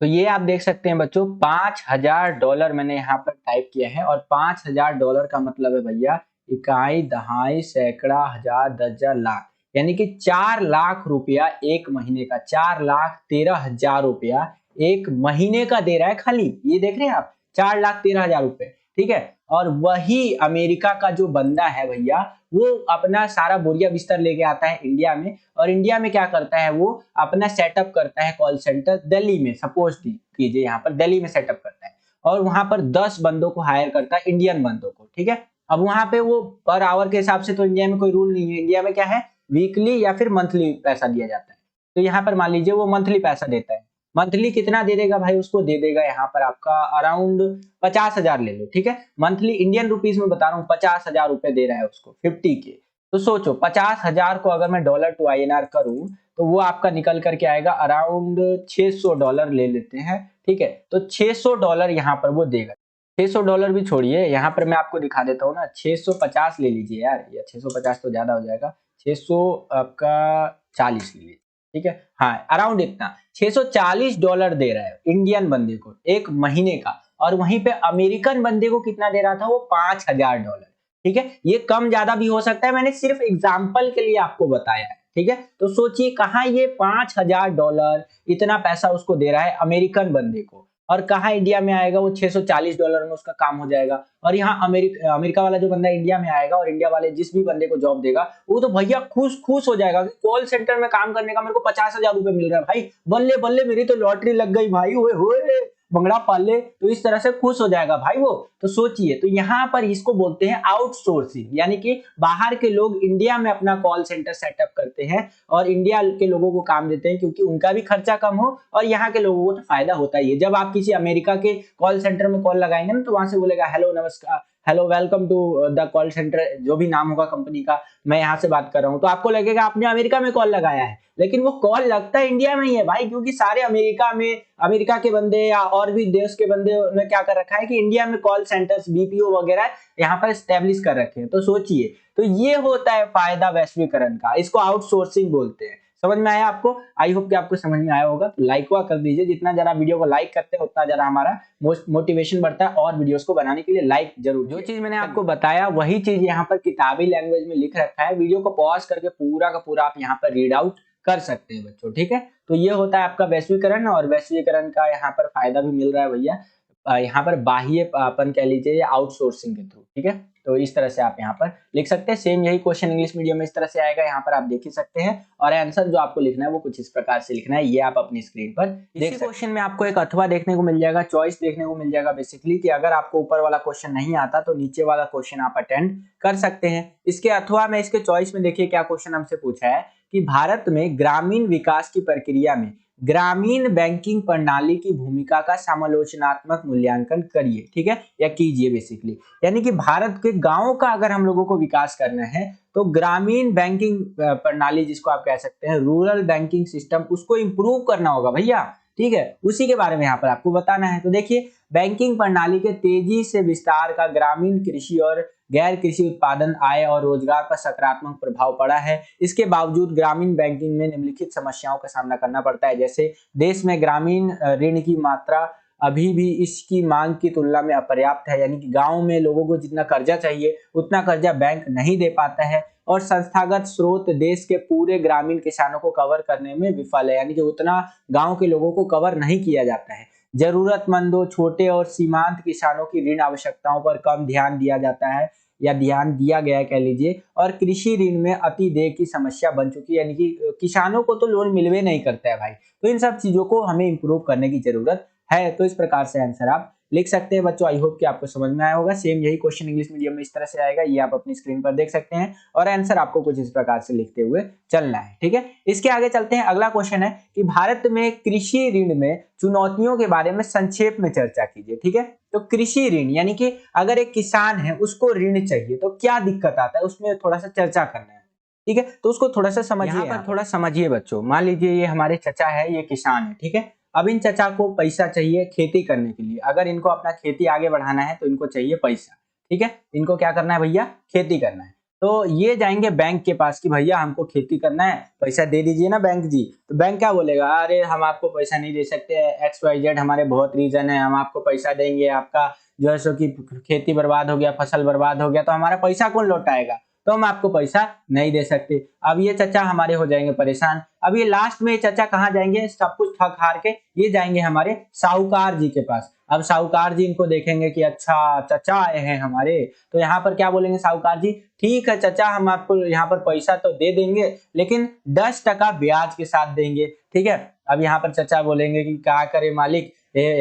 तो ये आप देख सकते हैं बच्चों, $5,000 मैंने यहाँ पर टाइप किया है। और $5,000 का मतलब है भैया इकाई, दहाई, सैकड़ा, हजार, दस हजार, लाख, यानी कि 4 लाख रुपया एक महीने का, 4,13,000 रुपया एक महीने का दे रहा है खाली। ये देख रहे हैं आप, 4,13,000 रुपए, ठीक है। और वही अमेरिका का जो बंदा है भैया, वो अपना सारा बोरिया बिस्तर लेके आता है इंडिया में, और इंडिया में क्या करता है, वो अपना सेटअप करता है कॉल सेंटर दिल्ली में, सपोज कीजिए यहाँ पर दिल्ली में सेटअप करता है, और वहां पर 10 बंदों को हायर करता है, इंडियन बंदों को, ठीक है। अब वहां पे वो पर आवर के हिसाब से, तो इंडिया में कोई रूल नहीं है, इंडिया में क्या है, वीकली या फिर मंथली पैसा दिया जाता है। तो यहाँ पर मान लीजिए वो मंथली पैसा देता है। मंथली कितना दे देगा भाई, उसको दे देगा यहाँ पर आपका अराउंड 50,000 ले लो, ठीक है। मंथली इंडियन रुपीज में बता रहा हूँ, 50,000 रुपए दे रहा है उसको, 50K। तो सोचो 50,000 को अगर मैं डॉलर टू INR करूं, तो वो आपका निकल करके आएगा अराउंड $600 ले लेते हैं, ठीक है। तो $600 यहाँ पर वो देगा। $600 भी छोड़िए, यहाँ पर मैं आपको दिखा देता हूँ ना, 650 ले लीजिए यार, या 650 तो ज्यादा हो जाएगा, 600 आपका 40 ले लीजिए, ठीक है। हाँ अराउंड इतना $640 दे रहा है इंडियन बंदे को एक महीने का। और वहीं पे अमेरिकन बंदे को कितना दे रहा था, वो $5,000, ठीक है। ये कम ज्यादा भी हो सकता है, मैंने सिर्फ एग्जाम्पल के लिए आपको बताया है, ठीक है। तो सोचिए कहाँ ये $5,000 इतना पैसा उसको दे रहा है अमेरिकन बंदे को, और कहाँ इंडिया में आएगा वो $640 में उसका काम हो जाएगा। और यहाँ अमेरिका वाला जो बंदा इंडिया में आएगा और इंडिया वाले जिस भी बंदे को जॉब देगा, वो तो भैया खुश खुश हो जाएगा कि कॉल सेंटर में काम करने का मेरे को 50,000 रुपए मिल रहा है भाई, बल्ले बल्ले मेरी तो लॉटरी लग गई भाई, ओए होए बंगड़ा पाल ले। तो इस तरह से खुश हो जाएगा भाई वो। तो सोचिए, तो यहाँ पर इसको बोलते हैं आउटसोर्सिंग, यानी कि बाहर के लोग इंडिया में अपना कॉल सेंटर सेटअप करते हैं और इंडिया के लोगों को काम देते हैं, क्योंकि उनका भी खर्चा कम हो और यहाँ के लोगों को तो फायदा होता ही है। जब आप किसी अमेरिका के कॉल सेंटर में कॉल लगाएंगे ना, तो वहां से बोलेगा हेलो नमस्कार, hello welcome to the call centre, जो भी नाम होगा कंपनी का, मैं यहाँ से बात कर रहा हूँ, तो आपको लगेगा आपने अमेरिका में कॉल लगाया है, लेकिन वो कॉल लगता है इंडिया में ही है भाई, क्योंकि सारे अमेरिका के बंदे या और भी देश के बंदे ने क्या कर रखा है कि इंडिया में कॉल सेंटर्स बीपीओ वगैरह यहाँ पर स्टैब्लिश कर रखे हैं। तो सोचिए, तो ये होता है फायदा वैश्वीकरण का, इसको आउटसोर्सिंग बोलते हैं। समझ में आया आपको? आई होप कि आपको समझ में आया होगा। तो लाइक हुआ कर दीजिए, जितना जरा वीडियो को लाइक करते हैं उतना जरा हमारा मोटिवेशन बढ़ता है और वीडियोस को बनाने के लिए लाइक जरूर। जो चीज मैंने आपको बताया वही चीज यहाँ पर किताबी लैंग्वेज में लिख रखा है, वीडियो को पॉज करके पूरा का पूरा आप यहाँ पर रीड आउट कर सकते हैं बच्चों, ठीक है। तो ये होता है आपका वैश्वीकरण, और वैश्वीकरण का यहाँ पर फायदा भी मिल रहा है भैया, यहाँ पर बाह्य अपन कह लीजिए या आउटसोर्सिंग के थ्रू, ठीक है। तो इस तरह से आप यहाँ पर लिख सकते हैं। सेम यही क्वेश्चन इंग्लिश मीडियम में इस तरह से आएगा, यहाँ पर आप देख ही सकते हैं, और आंसर जो आपको लिखना है वो कुछ इस प्रकार से लिखना है, ये आप अपनी स्क्रीन पर देख सकते हैं। क्वेश्चन में आपको एक अथवा देखने को मिल जाएगा, चॉइस देखने को मिल जाएगा बेसिकली, कि अगर आपको ऊपर वाला क्वेश्चन नहीं आता तो नीचे वाला क्वेश्चन आप अटेंड कर सकते हैं। इसके अथवा में इसके चॉइस में देखिए क्या क्वेश्चन हमसे पूछा है कि भारत में ग्रामीण विकास की प्रक्रिया में ग्रामीण बैंकिंग प्रणाली की भूमिका का समालोचनात्मक मूल्यांकन करिए, ठीक है, या कीजिए बेसिकली। यानी कि भारत के गांवों का अगर हम लोगों को विकास करना है तो ग्रामीण बैंकिंग प्रणाली, जिसको आप कह सकते हैं रूरल बैंकिंग सिस्टम, उसको इंप्रूव करना होगा भैया, ठीक है। उसी के बारे में यहाँ पर आपको बताना है। तो देखिए, बैंकिंग प्रणाली के तेजी से विस्तार का ग्रामीण कृषि और गैर कृषि उत्पादन, आय और रोजगार पर सकारात्मक प्रभाव पड़ा है। इसके बावजूद ग्रामीण बैंकिंग में निम्नलिखित समस्याओं का सामना करना पड़ता है, जैसे देश में ग्रामीण ऋण की मात्रा अभी भी इसकी मांग की तुलना में अपर्याप्त है, यानी कि गांव में लोगों को जितना कर्जा चाहिए उतना कर्जा बैंक नहीं दे पाता है, और संस्थागत स्रोत देश के पूरे ग्रामीण किसानों को कवर करने में विफल है, यानी कि उतना गांव के लोगों को कवर नहीं किया जाता है। जरूरतमंदों, छोटे और सीमांत किसानों की ऋण आवश्यकताओं पर कम ध्यान दिया जाता है, या ध्यान दिया गया कह लीजिए, और कृषि ऋण में अति देय की समस्या बन चुकी है, यानी कि किसानों को तो लोन मिलवे नहीं करता है भाई। तो इन सब चीजों को हमें इंप्रूव करने की जरूरत है। तो इस प्रकार से आंसर आप लिख सकते हैं बच्चों। आई होप कि आपको समझ में आया होगा। सेम यही क्वेश्चन इंग्लिश मीडियम में इस तरह से आएगा, ये आप अपनी स्क्रीन पर देख सकते हैं, और आंसर आपको कुछ इस प्रकार से लिखते हुए चलना है, ठीक है। इसके आगे चलते हैं। अगला क्वेश्चन है कि भारत में कृषि ऋण में चुनौतियों के बारे में संक्षेप में चर्चा कीजिए, ठीक है। तो कृषि ऋण यानी कि अगर एक किसान है उसको ऋण चाहिए तो क्या दिक्कत आता है, उसमें थोड़ा सा चर्चा करना है, ठीक है। तो उसको थोड़ा सा समझिए, यहाँ पर थोड़ा समझिए बच्चों। मान लीजिए ये हमारे चचा है, ये किसान है, ठीक है। अब इन चचा को पैसा चाहिए खेती करने के लिए, अगर इनको अपना खेती आगे बढ़ाना है तो इनको चाहिए पैसा, ठीक है। इनको क्या करना है भैया, खेती करना है। तो ये जाएंगे बैंक के पास कि भैया हमको खेती करना है, पैसा दे दीजिए ना बैंक जी। तो बैंक क्या बोलेगा, अरे हम आपको पैसा नहीं दे सकते, XYZ हमारे बहुत रीजन है, हम आपको पैसा देंगे, आपका जो है सो कि खेती बर्बाद हो गया, फसल बर्बाद हो गया, तो हमारा पैसा कौन लौटाएगा, तो हम आपको पैसा नहीं दे सकते। अब ये चचा हमारे हो जाएंगे परेशान। अब ये लास्ट में चचा कहाँ जाएंगे, सब कुछ थक हार के ये जाएंगे हमारे साहूकार जी के पास। अब साहूकार जी इनको देखेंगे कि अच्छा चचा आए हैं हमारे, तो यहाँ पर क्या बोलेंगे साहूकार जी, ठीक है चचा, हम आपको यहाँ पर पैसा तो दे देंगे लेकिन 10% ब्याज के साथ देंगे, ठीक है। अब यहाँ पर चचा बोलेंगे कि क्या करे मालिक,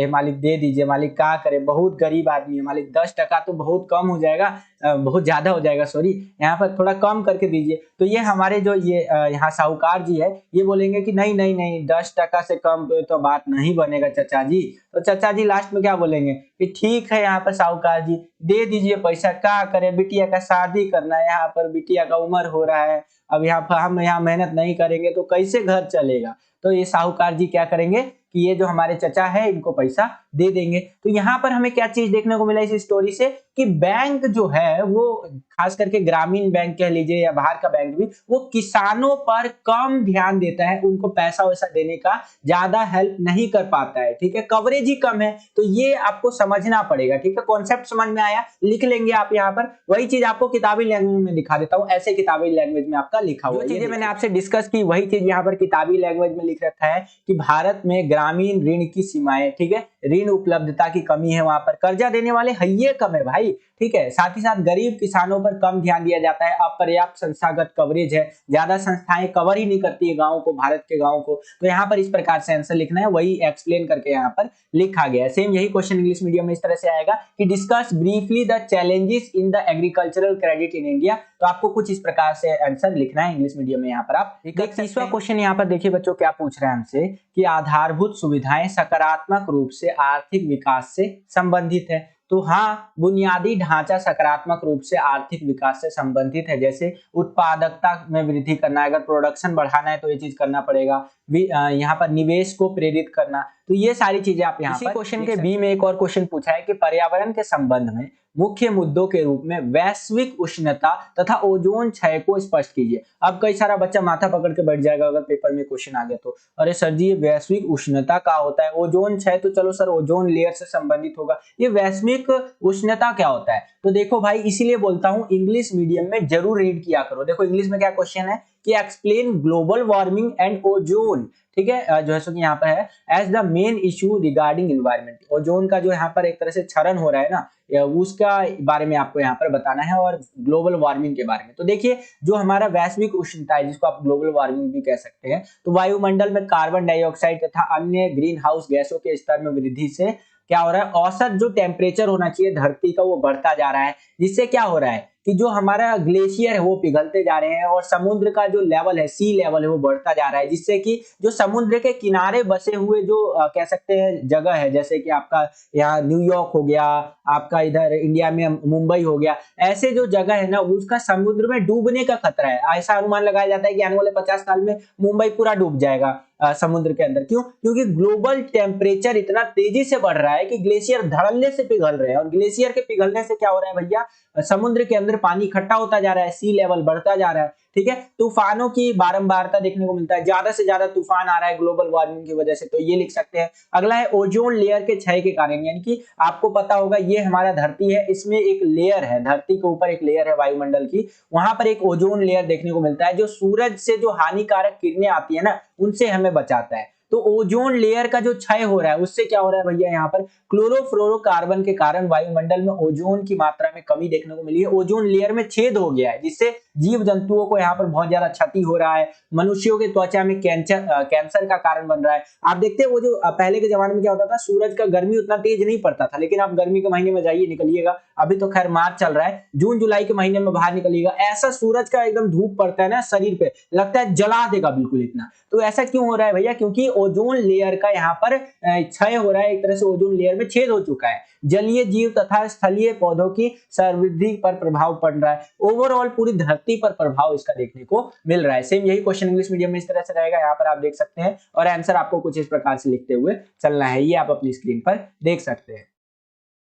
मालिक दे दीजिए, मालिक क्या करे, बहुत गरीब आदमी है मालिक, 10% तो बहुत कम हो जाएगा, बहुत ज्यादा हो जाएगा, सॉरी, यहाँ पर थोड़ा कम करके दीजिए। तो ये हमारे जो ये यहाँ साहूकार जी है, ये बोलेंगे कि नहीं नहीं नहीं, 10% से कम तो बात नहीं बनेगा चचा जी। तो चचा जी लास्ट में क्या बोलेंगे कि ठीक है यहाँ पर साहूकार जी दे दीजिए पैसा, क्या करे, बिटिया का शादी करना है, यहाँ पर बिटिया का उम्र हो रहा है, अब यहाँ पर हम यहाँ मेहनत नहीं करेंगे तो कैसे घर चलेगा। तो ये साहूकार जी क्या करेंगे कि ये जो हमारे चचा है इनको पैसा दे देंगे। तो यहाँ पर हमें क्या चीज देखने को मिला इस स्टोरी से कि बैंक जो है वो खास करके ग्रामीण बैंक कह लीजिए या बाहर का बैंक भी, वो किसानों पर कम ध्यान देता है, उनको पैसा वैसा देने का ज्यादा हेल्प नहीं कर पाता है, ठीक है, कवरेज ही कम है। तो ये आपको समझना पड़ेगा, ठीक है। कॉन्सेप्ट समझ में आया, लिख लेंगे आप यहाँ पर। वही चीज आपको किताबी लैंग्वेज में दिखा देता हूँ, ऐसे किताबी लैंग्वेज में आपका लिखा हुआ है। चीजें मैंने आपसे डिस्कस की वही चीज यहाँ पर किताबी लैंग्वेज में लिख रखा है कि भारत में ग्रामीण ऋण की सीमाएं, ठीक है, ऋण उपलब्धता की कमी है, वहां पर कर्जा देने वाले हइये कम है भाई, ठीक है। साथ ही साथ गरीब किसानों पर कम ध्यान दिया जाता है, अपर्याप्त संस्थागत कवरेज है, ज्यादा संस्थाएं कवर ही नहीं करती है गांव को, भारत के गांव को। तो यहाँ पर इस प्रकार से आंसर लिखना है, वही एक्सप्लेन करके यहाँ पर लिखा गया है। सेम यही क्वेश्चन इंग्लिश मीडियम में इस तरह से आएगा कि discuss briefly the challenges in the agricultural credit in India. तो आपको कुछ इस प्रकार से आंसर लिखना है इंग्लिश मीडियम में, यहाँ पर आप देख सकते हैं। तीसरा क्वेश्चन यहाँ पर देखिए बच्चों क्या पूछ रहे हैं हमसे कि आधारभूत सुविधाएं सकारात्मक रूप से आर्थिक विकास से संबंधित है। तो हाँ, बुनियादी ढांचा सकारात्मक रूप से आर्थिक विकास से संबंधित है, जैसे उत्पादकता में वृद्धि करना, अगर प्रोडक्शन बढ़ाना है तो ये चीज करना पड़ेगा। यहाँ पर निवेश को प्रेरित करना, तो ये सारी चीजें आप यहाँ पर क्वेश्चन के बी में एक और क्वेश्चन पूछा है कि पर्यावरण के संबंध में मुख्य मुद्दों के रूप में वैश्विक उष्णता तथा ओजोन क्षय को स्पष्ट कीजिए। अब कई सारा बच्चा माथा पकड़ के बैठ जाएगा अगर पेपर में क्वेश्चन आ गया तो, अरे सर जी ये वैश्विक उष्णता क्या होता है, ओजोन क्षय तो चलो सर ओजोन लेयर से संबंधित होगा, ये वैश्विक उष्णता क्या होता है। तो देखो भाई इसीलिए बोलता हूं इंग्लिश मीडियम में जरूर रीड किया करो। देखो इंग्लिश में क्या क्वेश्चन है कि explain global warming and ozone, ठीक है, जो है सो यहाँ पर है as the main issue regarding environment. Ozone का जो यहाँ पर एक तरह से क्षरण हो रहा है ना, उसका बारे में आपको यहाँ पर बताना है, और ग्लोबल वार्मिंग के बारे में। तो देखिए जो हमारा वैश्विक उष्णता है, जिसको आप ग्लोबल वार्मिंग भी कह सकते हैं, तो वायुमंडल में कार्बन डाइऑक्साइड तथा अन्य ग्रीन हाउस गैसों के स्तर में वृद्धि से क्या हो रहा है, औसत जो टेम्परेचर होना चाहिए धरती का वो बढ़ता जा रहा है, जिससे क्या हो रहा है कि जो हमारा ग्लेशियर है वो पिघलते जा रहे हैं, और समुद्र का जो लेवल है, सी लेवल है, वो बढ़ता जा रहा है, जिससे कि जो समुद्र के किनारे बसे हुए जो कह सकते हैं जगह है, जैसे कि आपका यहाँ न्यूयॉर्क हो गया, आपका इधर इंडिया में मुंबई हो गया, ऐसे जो जगह है ना उसका समुद्र में डूबने का खतरा है। ऐसा अनुमान लगाया जाता है कि आने वाले 50 साल में मुंबई पूरा डूब जाएगा समुद्र के अंदर। क्यों? क्योंकि ग्लोबल टेम्परेचर इतना तेजी से बढ़ रहा है कि ग्लेशियर धड़ल्ले से पिघल रहे हैं, और ग्लेशियर के पिघलने से क्या हो रहा है भैया, समुद्र के अंदर पानी इकट्ठा होता जा रहा है, सी लेवल बढ़ता जा रहा है, ठीक है। तूफानों की बारंबारता देखने को मिलता है, ज्यादा से ज्यादा तूफान आ रहा है ग्लोबल वार्मिंग की वजह से, तो ये लिख सकते हैं। अगला है ओजोन लेयर के क्षय के कारण, यानी कि आपको पता होगा ये हमारा धरती है, इसमें एक लेयर है, धरती के ऊपर एक लेयर है वायुमंडल की, वहां पर एक ओजोन लेयर देखने को मिलता है जो सूरज से जो हानिकारक किरणें आती है ना उनसे हमें बचाता है। तो ओजोन लेयर का जो क्षय हो रहा है उससे क्या हो रहा है भैया, यहाँ पर क्लोरोफ्लोरोकार्बन के कारण वायुमंडल में ओजोन की मात्रा में कमी देखने को मिली है, ओजोन लेयर में छेद हो गया है, जिससे जीव जंतुओं को यहाँ पर बहुत ज्यादा क्षति हो रहा है, मनुष्यों के त्वचा में कैंसर का कारण बन रहा है। आप देखते हैं वो जो पहले के जमाने में क्या होता था, सूरज का गर्मी उतना तेज नहीं पड़ता था, लेकिन आप गर्मी के महीने में जाइए निकलिएगा, अभी तो खैर मार्च चल रहा है, जून जुलाई के महीने में बाहर निकलिएगा, ऐसा सूरज का एकदम धूप पड़ता है ना शरीर पे, लगता है जला देगा बिल्कुल इतना। तो ऐसा क्यों हो रहा है भैया, क्योंकि ओजोन लेयर का यहाँ पर क्षय हो रहा है, एक तरह से ओजोन लेयर में छेद हो चुका है, जलीय जीव तथा स्थलीय पौधों की सर्ववृद्धि पर प्रभाव पड़ रहा है, ओवरऑल पूरी धरती पर प्रभाव इसका देखने को मिल रहा है। सेम यही क्वेश्चन इंग्लिश मीडियम में इस तरह से रहेगा, यहाँ पर आप देख सकते हैं, और आंसर आपको कुछ इस प्रकार से लिखते हुए चलना है, ये आप अपनी स्क्रीन पर देख सकते हैं।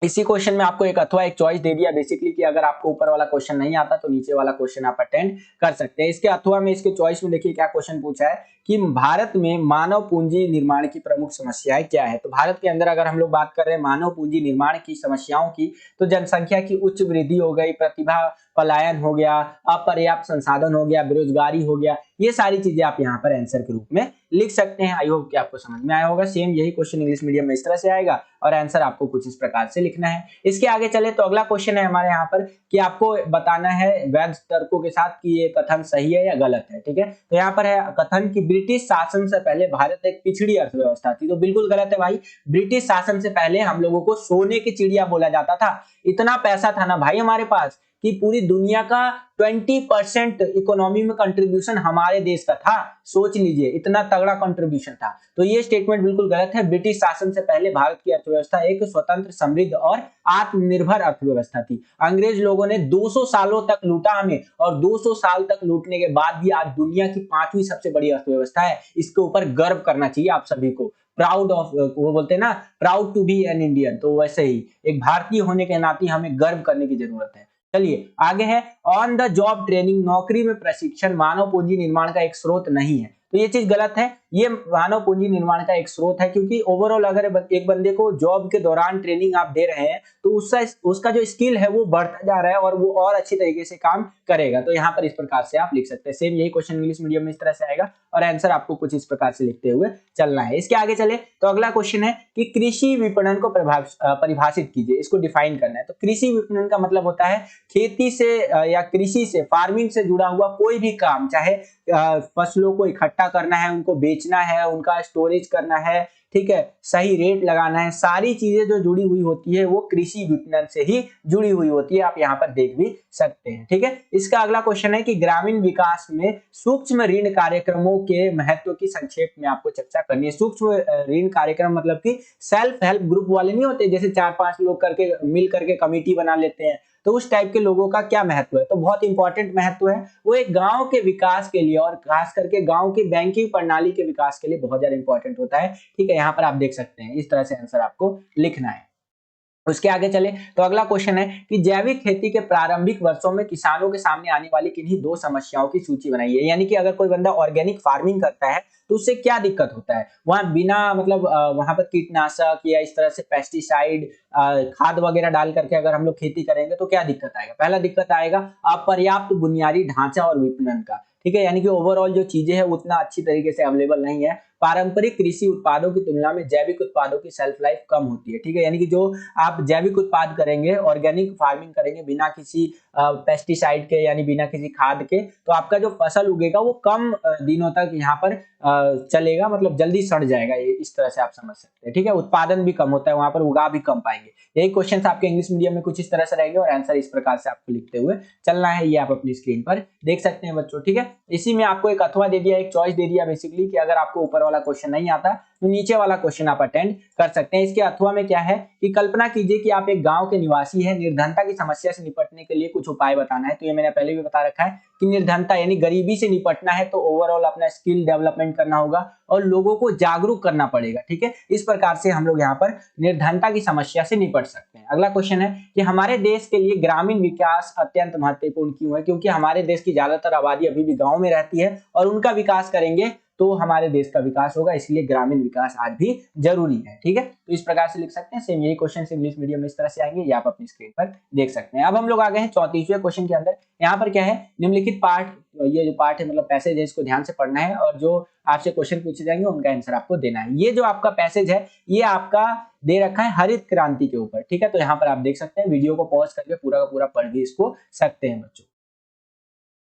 इसी क्वेश्चन में आपको एक अथवा एक चॉइस दे दिया बेसिकली कि अगर आपको ऊपर वाला क्वेश्चन नहीं आता तो नीचे वाला क्वेश्चन आप अटेंड कर सकते हैं। इसके अथवा में इसके चॉइस में देखिए क्या क्वेश्चन पूछा है कि भारत में मानव पूंजी निर्माण की प्रमुख समस्याएं क्या है। तो भारत के अंदर अगर हम लोग बात कर रहे हैं मानव पूंजी निर्माण की समस्याओं की, तो जनसंख्या की उच्च वृद्धि हो गई, प्रतिभा पलायन हो गया, अपर्याप्त संसाधन हो गया, बेरोजगारी हो गया, ये सारी चीजें आप यहाँ पर आंसर के रूप में लिख सकते हैं। आई होप कि आपको समझ में आया होगा। सेम यही क्वेश्चन इंग्लिश मीडियम में इस तरह से आएगा और आंसर आपको कुछ इस प्रकार से लिखना है। इसके आगे चले तो अगला क्वेश्चन है हमारे यहाँ पर कि आपको बताना है वैध तर्कों के साथ कि ये कथन सही है या गलत है, ठीक है। तो यहाँ पर है कथन कि ब्रिटिश शासन से पहले भारत एक पिछड़ी अर्थव्यवस्था थी। तो बिल्कुल गलत है भाई, ब्रिटिश शासन से पहले हम लोगों को सोने की चिड़िया बोला जाता था, इतना पैसा था ना भाई हमारे पास कि पूरी दुनिया का 20% इकोनॉमी में कंट्रीब्यूशन हमारे देश का था। सोच लीजिए इतना तगड़ा कंट्रीब्यूशन था। तो ये स्टेटमेंट बिल्कुल गलत है। ब्रिटिश शासन से पहले भारत की अर्थव्यवस्था एक स्वतंत्र, समृद्ध और आत्मनिर्भर अर्थव्यवस्था थी। अंग्रेज लोगों ने 200 सालों तक लूटा हमें, और 200 साल तक लूटने के बाद भी आज दुनिया की 5वीं सबसे बड़ी अर्थव्यवस्था है। इसके ऊपर गर्व करना चाहिए आप सभी को। प्राउड ऑफ, वो बोलते हैं ना, proud to be an Indian, तो वैसे ही एक भारतीय होने के नाते हमें गर्व करने की जरूरत है। चलिए आगे है ऑन द जॉब ट्रेनिंग, नौकरी में प्रशिक्षण मानव पूंजी निर्माण का एक स्रोत नहीं है। तो ये चीज गलत है, ये मानव पूंजी निर्माण का एक स्रोत है, क्योंकि ओवरऑल अगर एक बंदे को जॉब के दौरान ट्रेनिंग आप दे रहे हैं तो उसका जो स्किल है वो बढ़ता जा रहा है और वो और अच्छी तरीके से काम करेगा। तो यहाँ पर इस प्रकार से आप लिख सकते हैं। सेम यही क्वेश्चन इंग्लिश मीडियम में इस तरह से आएगा और आंसर आपको कुछ इस प्रकार से लिखते हुए चलना है। इसके आगे चले तो अगला क्वेश्चन है कि कृषि विपणन को परिभाषित कीजिए, इसको डिफाइन करना है। तो कृषि विपणन का मतलब होता है खेती से या कृषि से, फार्मिंग से जुड़ा हुआ कोई भी काम, चाहे फसलों को इकट्ठा करना है, उनको बेचना है, उनका स्टोरेज करना है, ठीक है, सही रेट लगाना है, सारी चीजें जो जुड़ी हुई होती है वो कृषि विपणन से ही जुड़ी हुई होती है, आप यहाँ पर देख भी सकते हैं। ठीक है, इसका अगला क्वेश्चन है कि ग्रामीण विकास में सूक्ष्म ऋण कार्यक्रमों के महत्व की संक्षेप में आपको चर्चा करनी है। सूक्ष्म ऋण कार्यक्रम मतलब कि सेल्फ हेल्प ग्रुप वाले नहीं होते, जैसे 4-5 लोग करके मिल करके कमेटी बना लेते हैं, तो उस टाइप के लोगों का क्या महत्व है, तो बहुत इंपॉर्टेंट महत्व है वो एक गांव के विकास के लिए और खास करके गांव की बैंकिंग प्रणाली के विकास के लिए बहुत ज्यादा इंपॉर्टेंट होता है। ठीक है, यहाँ पर आप देख सकते हैं, इस तरह से आंसर आपको लिखना है। उसके आगे चले तो अगला क्वेश्चन है कि जैविक खेती के प्रारंभिक वर्षों में किसानों के सामने आने वाली किन्हीं 2 समस्याओं की सूची बनाइए। यानी कि अगर कोई बंदा ऑर्गेनिक फार्मिंग करता है तो उससे क्या दिक्कत होता है, वहां बिना मतलब वहां पर कीटनाशक या इस तरह से पेस्टिसाइड खाद वगैरह डाल करके अगर हम लोग खेती करेंगे तो क्या दिक्कत आएगा। पहला दिक्कत आएगा अपर्याप्त बुनियादी ढांचा और विपणन का। ठीक है, यानी कि ओवरऑल जो चीजें हैं उतना अच्छी तरीके से अवेलेबल नहीं है। पारंपरिक कृषि उत्पादों की तुलना में जैविक उत्पादों की सेल्फ लाइफ कम होती है। ठीक है, यानी कि जो आप जैविक उत्पाद करेंगे, ऑर्गेनिक फार्मिंग करेंगे बिना किसी पेस्टिसाइड के यानी बिना किसी खाद के, तो आपका जो फसल उगेगा वो कम दिनों तक यहाँ पर चलेगा, मतलब जल्दी सड़ जाएगा, ये इस तरह से आप समझ सकते हैं। ठीक है, उत्पादन भी कम होता है, वहां पर उगा भी कम पाएंगे। यही क्वेश्चन आपके इंग्लिश मीडियम में कुछ इस तरह से रहेंगे और आंसर इस प्रकार से आपको लिखते हुए चलना है, ये आप अपनी स्क्रीन पर देख सकते हैं बच्चों। ठीक है, इसी में आपको एक अथवा दे दिया, एक चॉइस दे दिया बेसिकली कि अगर आपको ऊपर वाला क्वेश्चन नहीं आता तो नीचे वाला क्वेश्चन आप अटेंड कर सकते हैं। इसके अथवा में क्या है कि कल्पना कीजिए कि आप एक गांव के निवासी हैं, निर्धनता की समस्या से निपटने के लिए कुछ उपाय बताना है। तो ये मैंने पहले भी बता रखा है कि निर्धनता यानी गरीबी से निपटना है तो ओवरऑल अपना स्किल डेवलपमेंट करना होगा और लोगों को जागरूक करना पड़ेगा। ठीक है, इस प्रकार से हम लोग यहाँ पर निर्धनता की समस्या से निपट सकते हैं। अगला क्वेश्चन है कि हमारे देश के लिए ग्रामीण विकास अत्यंत महत्वपूर्ण क्यों है। क्योंकि हमारे देश की ज्यादातर आबादी अभी भी गांव में रहती है और उनका विकास करेंगे तो हमारे देश का विकास होगा, इसलिए ग्रामीण विकास आज भी जरूरी है। ठीक है, तो इस प्रकार से लिख सकते हैं। सेम यही क्वेश्चन इंग्लिश मीडियम में इस तरह से आएंगे, ये आप अपनी स्क्रीन पर देख सकते हैं। अब हम लोग आ गए हैं 34वें क्वेश्चन के अंदर। यहाँ पर क्या है, निम्नलिखित पार्ट, ये जो पार्ट है मतलब पैसेज है, इसको ध्यान से पढ़ना है और जो आपसे क्वेश्चन पूछे जाएंगे उनका आंसर आपको देना है। ये जो आपका पैसेज है ये आपका दे रखा है हरित क्रांति के ऊपर। ठीक है, तो यहाँ पर आप देख सकते हैं, वीडियो को पॉज करके पूरा का पूरा पढ़ भी इसको सकते हैं बच्चों।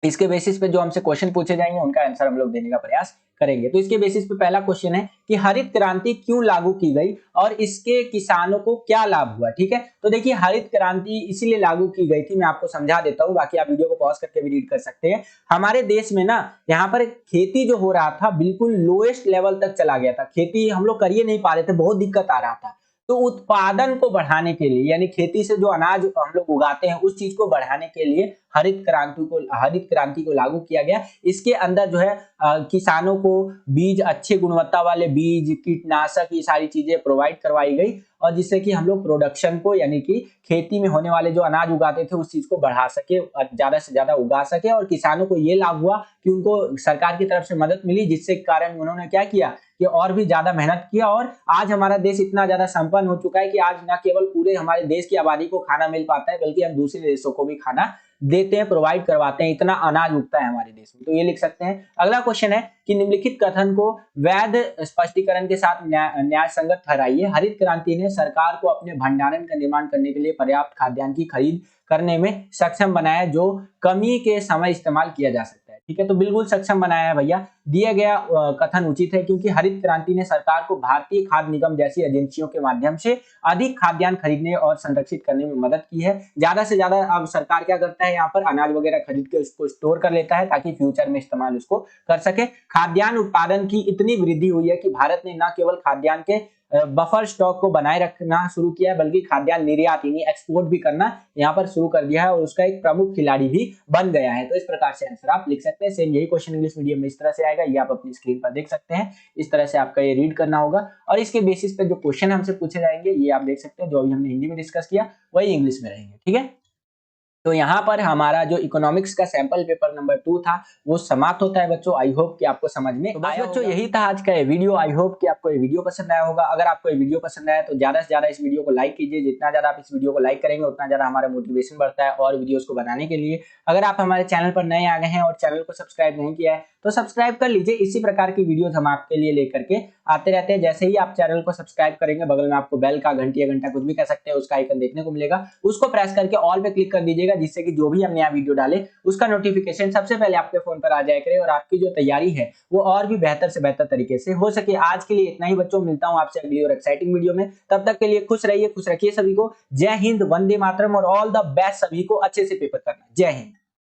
इसके बेसिस पे जो हमसे क्वेश्चन पूछे जाएंगे उनका आंसर हम लोग देने का प्रयास करेंगे। तो इसके बेसिस पे पहला क्वेश्चन है कि हरित क्रांति क्यों लागू की गई और इसके किसानों को क्या लाभ हुआ। ठीक है, तो देखिए हरित क्रांति इसीलिए लागू की गई थी, मैं आपको समझा देता हूं, बाकी आप वीडियो को पॉज करके भी रीड कर सकते हैं। हमारे देश में ना यहाँ पर खेती जो हो रहा था बिल्कुल लोएस्ट लेवल तक चला गया था, खेती हम लोग कर ही नहीं पा रहे थे, बहुत दिक्कत आ रहा था। तो उत्पादन को बढ़ाने के लिए यानी खेती से जो अनाज हम लोग उगाते हैं उस चीज को बढ़ाने के लिए हरित क्रांति को लागू किया गया। इसके अंदर जो है किसानों को बीज, अच्छे गुणवत्ता वाले बीज, कीटनाशक, ये सारी चीजें प्रोवाइड करवाई गई और जिससे कि हम लोग प्रोडक्शन को यानी कि खेती में होने वाले जो अनाज उगाते थे उस चीज को बढ़ा सके, ज्यादा से ज्यादा उगा सके और किसानों को ये लाभ हुआ कि उनको सरकार की तरफ से मदद मिली, जिससे कारण उन्होंने क्या किया कि और भी ज्यादा मेहनत किया और आज हमारा देश इतना ज्यादा संपन्न हो चुका है कि आज न केवल पूरे हमारे देश की आबादी को खाना मिल पाता है बल्कि हम दूसरे देशों को भी खाना देते हैं, प्रोवाइड करवाते हैं, इतना अनाज उगता है हमारे देश में। तो ये लिख सकते हैं। अगला क्वेश्चन है कि निम्नलिखित कथन को वैध स्पष्टीकरण के साथ न्याय संगत ठहराइए। हरित क्रांति ने सरकार को अपने भंडारण का निर्माण करने के लिए पर्याप्त खाद्यान्न की खरीद करने में सक्षम बनाया जो कमी के समय इस्तेमाल किया जा सकता है। ठीक है, तो बिल्कुल सक्षम बनाया है भैया, दिया गया कथन उचित है क्योंकि हरित क्रांति ने सरकार को भारतीय खाद्य निगम जैसी एजेंसियों के माध्यम से अधिक खाद्यान्न खरीदने और संरक्षित करने में मदद की है। ज्यादा से ज्यादा अब सरकार क्या करता है, यहाँ पर अनाज वगैरह खरीद के उसको स्टोर कर लेता है ताकि फ्यूचर में इस्तेमाल उसको कर सके। खाद्यान्न उत्पादन की इतनी वृद्धि हुई है कि भारत ने न केवल खाद्यान्न के बफर स्टॉक को बनाए रखना शुरू किया है बल्कि खाद्यान्न निर्यात यानी एक्सपोर्ट भी करना यहाँ पर शुरू कर दिया है और उसका एक प्रमुख खिलाड़ी भी बन गया है। तो इस प्रकार से आंसर आप लिख सकते हैं। सेम यही क्वेश्चन इंग्लिश मीडियम में इस तरह से आएगा, ये आप अपनी स्क्रीन पर देख सकते हैं। इस तरह से आपका ये रीड करना होगा और इसके बेसिस पे जो क्वेश्चन हमसे पूछे जाएंगे ये आप देख सकते हैं, जो अभी हमने हिंदी में डिस्कस किया वही इंग्लिश में रहेंगे। ठीक है, तो यहाँ पर हमारा जो इकोनॉमिक्स का सैंपल पेपर नंबर 2 था वो समाप्त होता है बच्चों। आई होप कि आपको समझ में आया बच्चों। यही था आज का ये वीडियो। आई होप कि आपको ये वीडियो पसंद आया होगा। अगर आपको ये वीडियो पसंद आया तो ज्यादा से ज्यादा इस वीडियो को लाइक कीजिए। जितना ज्यादा आप इस वीडियो को लाइक करेंगे उतना ज्यादा हमारा मोटिवेशन बढ़ता है और वीडियोस को बनाने के लिए। अगर आप हमारे चैनल पर नए आ गए हैं और चैनल को सब्सक्राइब नहीं किया है तो सब्सक्राइब कर लीजिए। इसी प्रकार की वीडियोस हम आपके लिए लेकर के आते रहते हैं। जैसे ही आप चैनल को सब्सक्राइब करेंगे, बगल में आपको बेल का घंटी या घंटा कुछ भी कह सकते हैं उसका आइकन देखने को मिलेगा, उसको प्रेस करके ऑल पे क्लिक कर दीजिएगा, जिससे कि जो भी हम नया वीडियो डाले उसका नोटिफिकेशन सबसे पहले आपके फोन पर आ जाया करे और आपकी जो तैयारी है वो और भी बेहतर से बेहतर तरीके से हो सके। आज के लिए इतना ही बच्चों, मिलता हूं आपसे अगली और एक्साइटिंग वीडियो में। तब तक के लिए खुश रहिए, खुश रखिए सभी को। जय हिंद, वंदे मातरम और ऑल द बेस्ट सभी को। अच्छे से पेपर करना। जय हिंद।